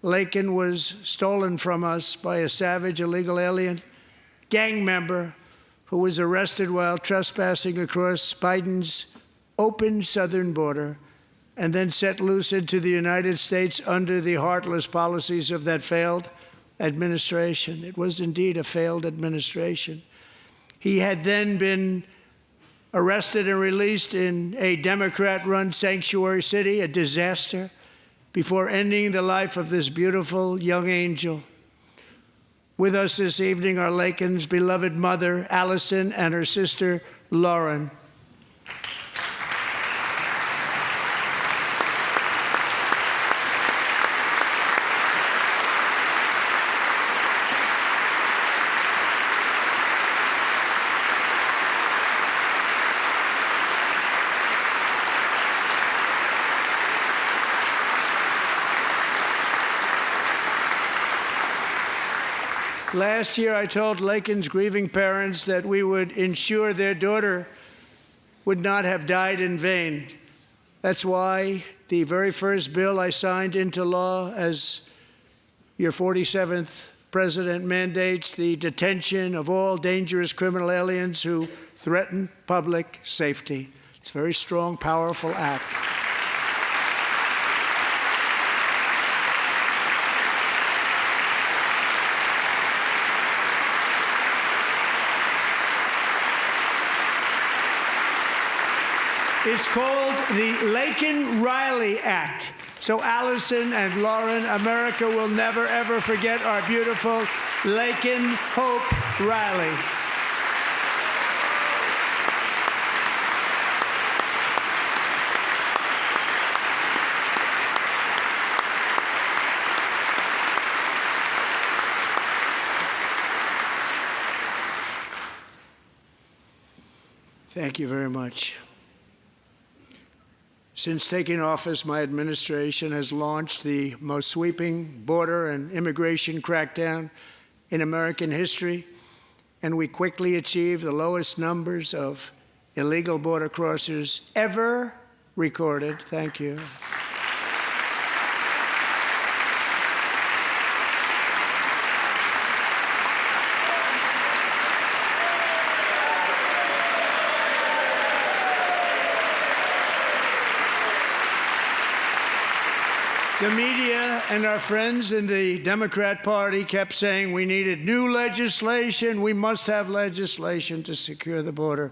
[SPEAKER 5] Laken was stolen from us by a savage illegal alien gang member who was arrested while trespassing across Biden's open southern border and then set loose into the United States under the heartless policies of that failed administration. It was indeed a failed administration. He had then been arrested and released in a Democrat-run sanctuary city, a disaster, before ending the life of this beautiful young angel. With us this evening are Laken's beloved mother, Allison, and her sister, Lauren. Last year, I told Laken's grieving parents that we would ensure their daughter would not have died in vain. That's why the very first bill I signed into law as your 47th president mandates the detention of all dangerous criminal aliens who threaten public safety. It's a very strong, powerful act. It's called the Laken-Riley Act. So Allison and Lauren, America will never, ever forget our beautiful Laken Hope Riley. Thank you very much. Since taking office, my administration has launched the most sweeping border and immigration crackdown in American history, and we quickly achieved the lowest numbers of illegal border crossers ever recorded. Thank you. The media and our friends in the Democrat Party kept saying we needed new legislation, we must have legislation to secure the border.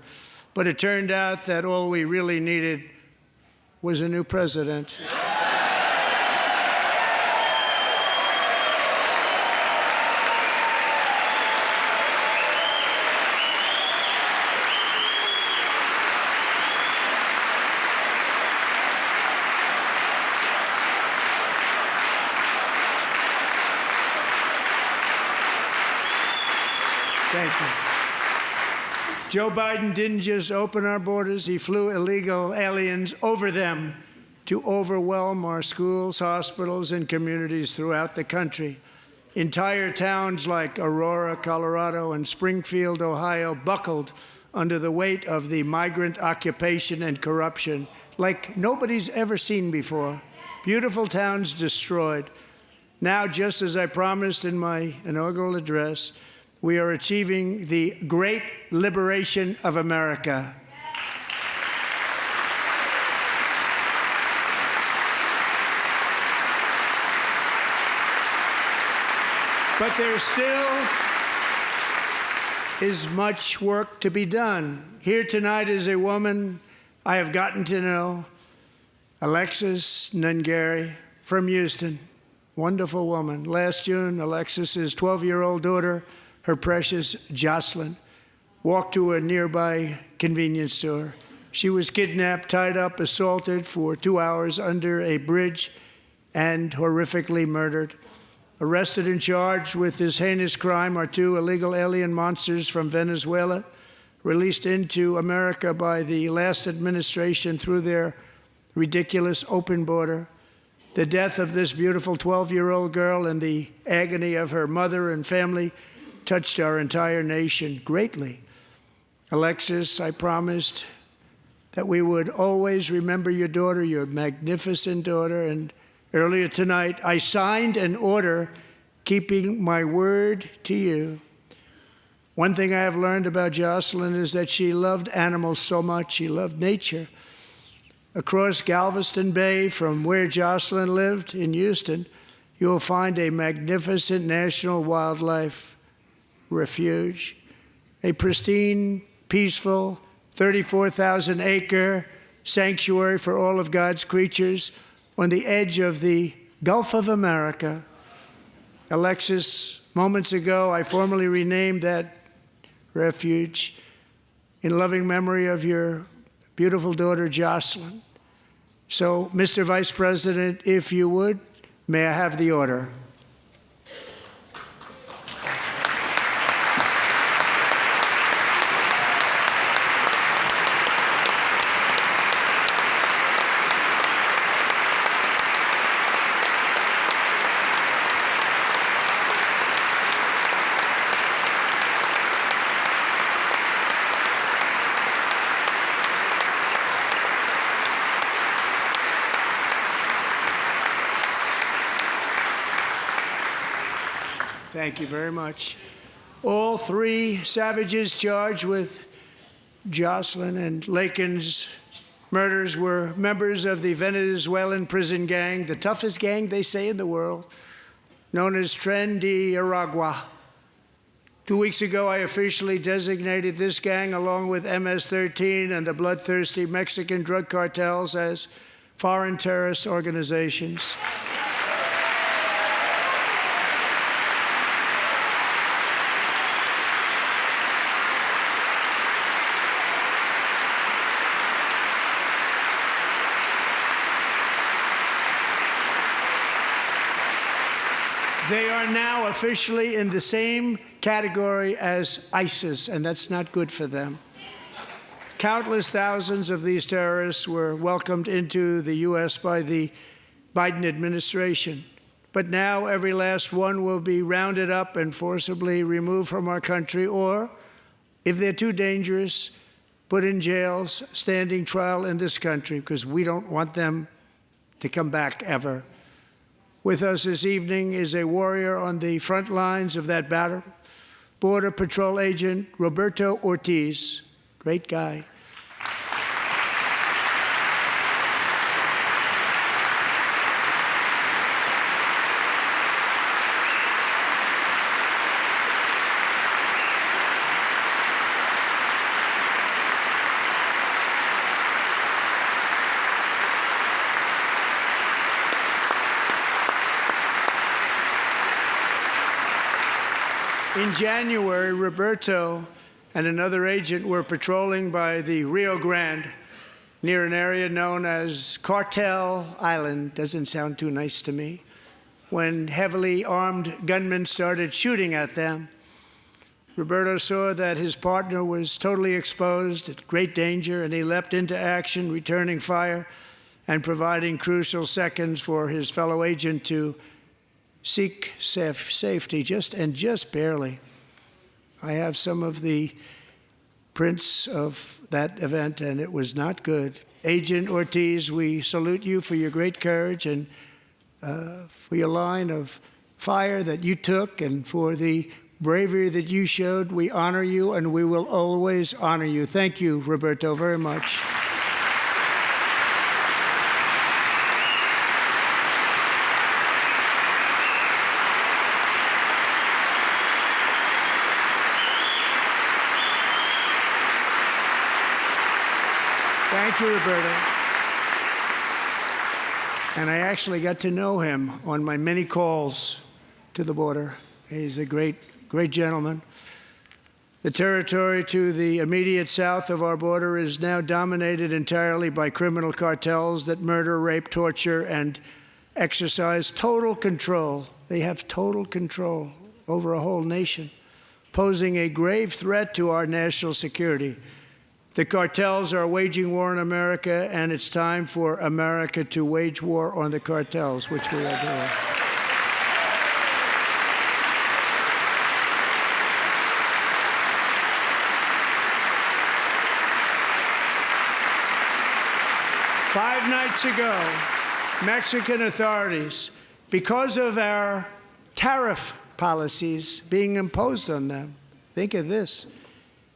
[SPEAKER 5] But it turned out that all we really needed was a new president. Thank you. Joe Biden didn't just open our borders, he flew illegal aliens over them to overwhelm our schools, hospitals, and communities throughout the country. Entire towns like Aurora, Colorado, and Springfield, Ohio, buckled under the weight of the migrant occupation and corruption like nobody's ever seen before. Beautiful towns destroyed. Now, just as I promised in my inaugural address, we are achieving the great liberation of America. But there still is much work to be done. Here tonight is a woman I have gotten to know, Alexis Nungari from Houston. Wonderful woman. Last June, Alexis's 12-year-old daughter, her precious Jocelyn, walked to a nearby convenience store. She was kidnapped, tied up, assaulted for 2 hours under a bridge, and horrifically murdered. Arrested and charged with this heinous crime are 2 illegal alien monsters from Venezuela, released into America by the last administration through their ridiculous open border. The death of this beautiful 12-year-old girl and the agony of her mother and family touched our entire nation greatly. Alexis, I promised that we would always remember your daughter, your magnificent daughter, and earlier tonight I signed an order keeping my word to you. One thing I have learned about Jocelyn is that she loved animals so much, she loved nature. Across Galveston Bay, from where Jocelyn lived in Houston, you will find a magnificent national wildlife refuge, a pristine, peaceful, 34,000-acre sanctuary for all of God's creatures on the edge of the Gulf of America. Alexis, moments ago, I formally renamed that refuge in loving memory of your beautiful daughter, Jocelyn. So, Mr. Vice President, if you would, may I have the order? Thank you very much. All 3 savages charged with Jocelyn and Lakin's murders were members of the Venezuelan prison gang, the toughest gang, they say, in the world, known as Tren de Aragua. 2 weeks ago, I officially designated this gang, along with MS-13 and the bloodthirsty Mexican drug cartels, as foreign terrorist organizations. They are now officially in the same category as ISIS, and that's not good for them. countless thousands of these terrorists were welcomed into the U.S. by the Biden administration. But now every last one will be rounded up and forcibly removed from our country, or, if they're too dangerous, put in jails, standing trial in this country, because we don't want them to come back ever. With us this evening is a warrior on the front lines of that battle, Border Patrol Agent Roberto Ortiz. Great guy. In January, Roberto and another agent were patrolling by the Rio Grande near an area known as Cartel Island. Doesn't sound too nice to me. When heavily armed gunmen started shooting at them, Roberto saw that his partner was totally exposed, at great danger, and he leapt into action, returning fire and providing crucial seconds for his fellow agent to seek safety, just barely. I have some of the prints of that event, and it was not good. Agent Ortiz, we salute you for your great courage and for your line of fire that you took and for the bravery that you showed. We honor you, and we will always honor you. Thank you, Roberto, very much. Thank you, Roberto. And I actually got to know him on my many calls to the border. He's a great gentleman. The territory to the immediate south of our border is now dominated entirely by criminal cartels that murder, rape, torture, and exercise total control. They have total control over a whole nation, posing a grave threat to our national security. The cartels are waging war on America, and it's time for America to wage war on the cartels, which we are doing. Five nights ago, Mexican authorities, because of our tariff policies being imposed on them, think of this,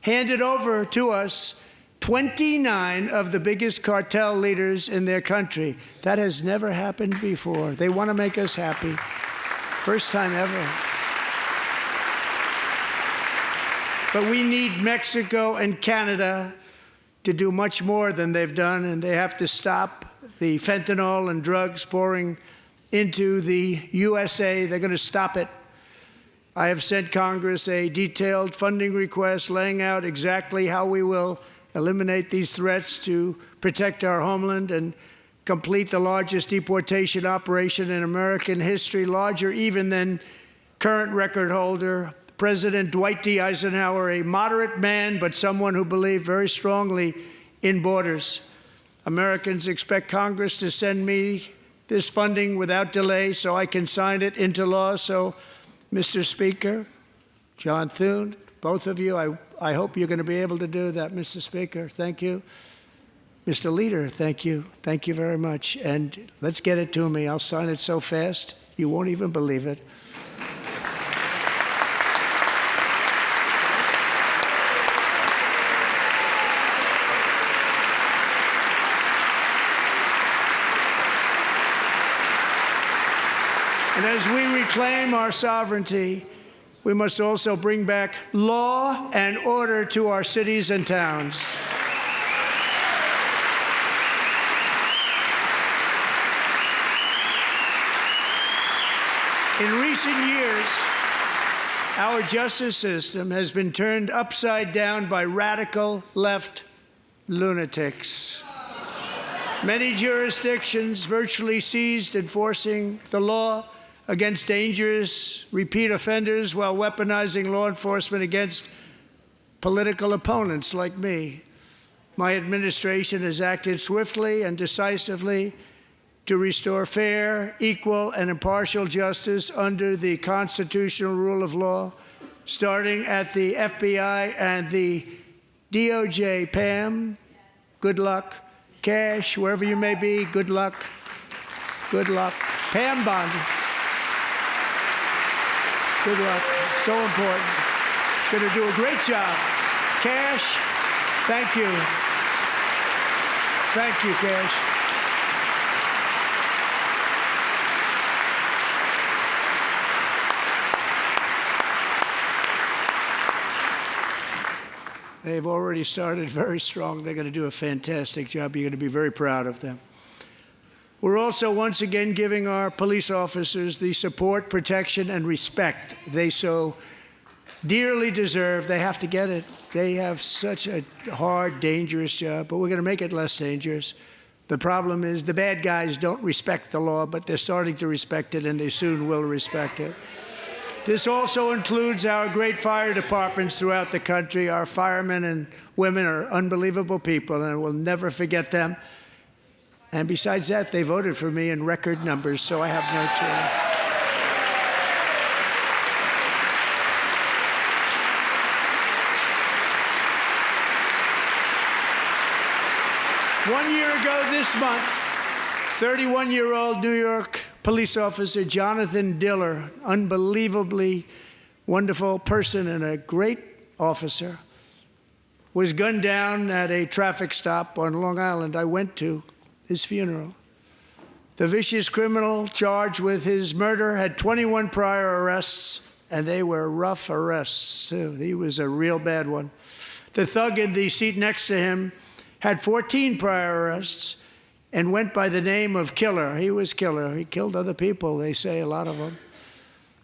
[SPEAKER 5] handed over to us 29 of the biggest cartel leaders in their country. That has never happened before. They want to make us happy. First time ever. But we need Mexico and Canada to do much more than they've done, and they have to stop the fentanyl and drugs pouring into the USA. They're going to stop it. I have sent Congress a detailed funding request laying out exactly how we will eliminate these threats to protect our homeland and complete the largest deportation operation in American history, larger even than current record holder President Dwight D. Eisenhower, a moderate man, but someone who believed very strongly in borders. Americans expect Congress to send me this funding without delay so I can sign it into law. So, Mr. Speaker, John Thune, both of you, I hope you're going to be able to do that, Mr. Speaker. Thank you. Mr. Leader, thank you. Thank you very much. And let's get it to me. I'll sign it so fast, you won't even believe it. And as we reclaim our sovereignty, we must also bring back law and order to our cities and towns. In recent years, our justice system has been turned upside down by radical left lunatics. Many jurisdictions virtually ceased enforcing the law against dangerous repeat offenders while weaponizing law enforcement against political opponents like me. My administration has acted swiftly and decisively to restore fair, equal, and impartial justice under the constitutional rule of law, starting at the FBI and the DOJ. Pam, good luck. Cash, wherever you may be, good luck. Good luck. Pam Bondi, good luck. So important. Going to do a great job. Cash, thank you. Thank you, Cash. They've already started very strong. They're going to do a fantastic job. You're going to be very proud of them. We're also once again giving our police officers the support, protection, and respect they so dearly deserve. They have to get it. They have such a hard, dangerous job, but we're going to make it less dangerous. The problem is the bad guys don't respect the law, but they're starting to respect it, and they soon will respect it. This also includes our great fire departments throughout the country. Our firemen and women are unbelievable people, and we'll never forget them. And besides that, they voted for me in record numbers, so I have no choice. 1 year ago this month, 31-year-old New York police officer Jonathan Diller, unbelievably wonderful person and a great officer, was gunned down at a traffic stop on Long Island. I went to his funeral. The vicious criminal charged with his murder had 21 prior arrests, and they were rough arrests, too. He was a real bad one. The thug in the seat next to him had 14 prior arrests and went by the name of Killer. He was Killer. He killed other people, they say, a lot of them.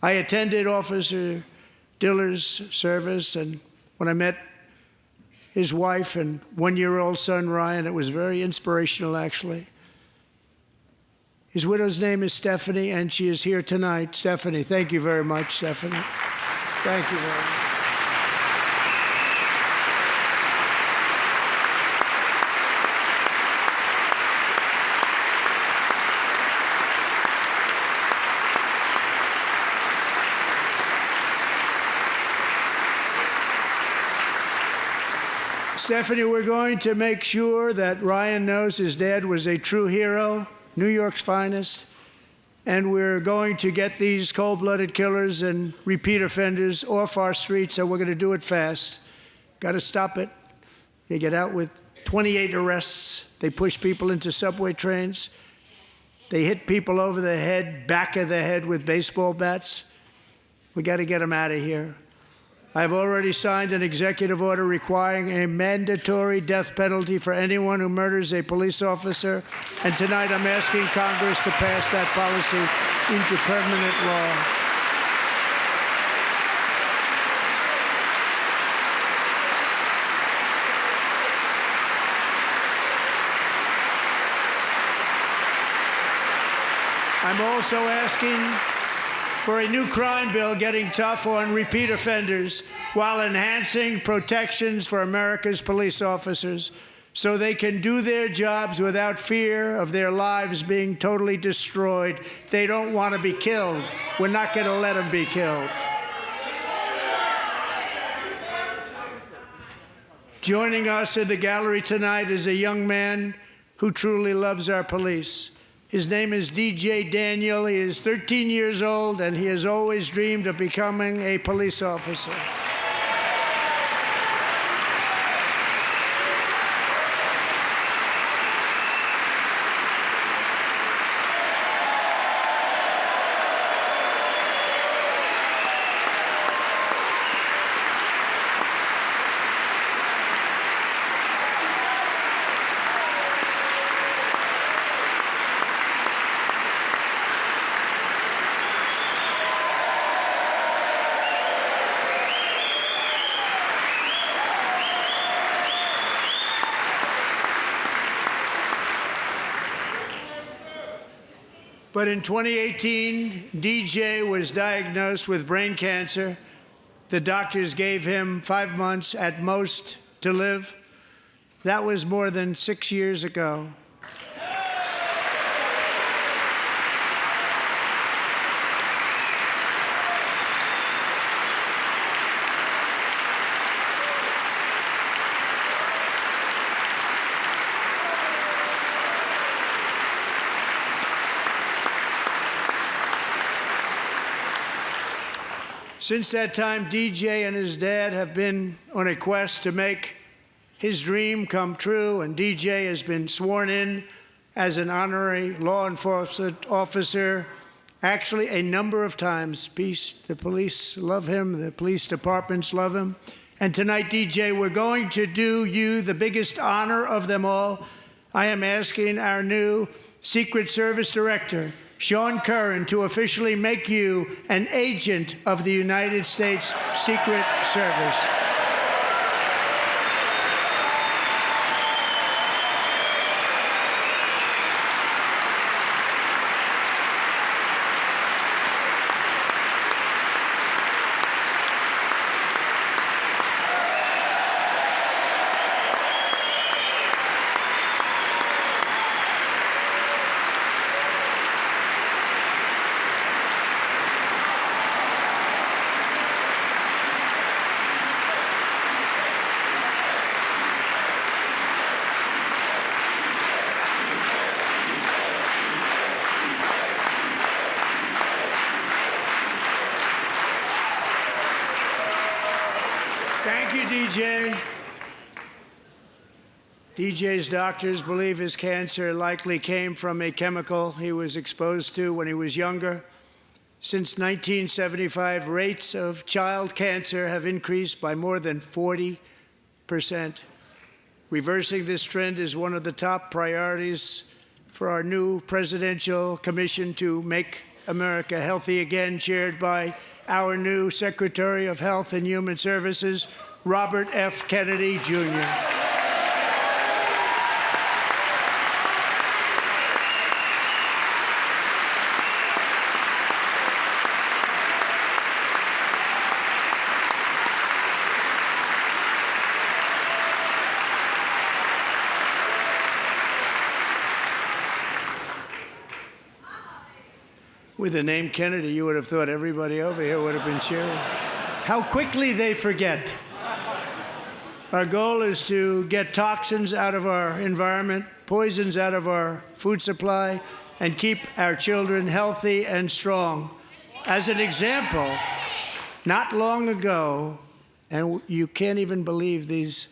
[SPEAKER 5] I attended Officer Diller's service, and when I met his wife and one-year-old son, Ryan, it was very inspirational, actually. His widow's name is Stephanie, and she is here tonight. Stephanie, thank you very much, Stephanie. Thank you very much. Stephanie, we're going to make sure that Ryan knows his dad was a true hero, New York's finest, and we're going to get these cold-blooded killers and repeat offenders off our streets, and we're going to do it fast. Got to stop it. They get out with 28 arrests. They push people into subway trains. They hit people over the head, back of the head with baseball bats. We got to get them out of here. I've already signed an executive order requiring a mandatory death penalty for anyone who murders a police officer, and tonight I'm asking Congress to pass that policy into permanent law. I'm also asking for a new crime bill getting tough on repeat offenders while enhancing protections for America's police officers so they can do their jobs without fear of their lives being totally destroyed. They don't want to be killed. We're not going to let them be killed. Joining us in the gallery tonight is a young man who truly loves our police. His name is DJ Daniel. He is 13 years old, and he has always dreamed of becoming a police officer. But in 2018, DJ was diagnosed with brain cancer. The doctors gave him 5 months at most to live. That was more than 6 years ago. Since that time, DJ and his dad have been on a quest to make his dream come true, and DJ has been sworn in as an honorary law enforcement officer, actually a number of times. The police love him, the police departments love him. And tonight, DJ, we're going to do you the biggest honor of them all. I am asking our new Secret Service Director, Sean Curran, to officially make you an agent of the United States Secret Service. Thank you, DJ. DJ's doctors believe his cancer likely came from a chemical he was exposed to when he was younger. Since 1975, rates of child cancer have increased by more than 40%. Reversing this trend is one of the top priorities for our new presidential commission to make America healthy again, chaired by our new Secretary of Health and Human Services, Robert F. Kennedy, Jr. With the name Kennedy, you would have thought everybody over here would have been cheering. How quickly they forget. Our goal is to get toxins out of our environment, poisons out of our food supply, and keep our children healthy and strong. As an example, not long ago, and you can't even believe these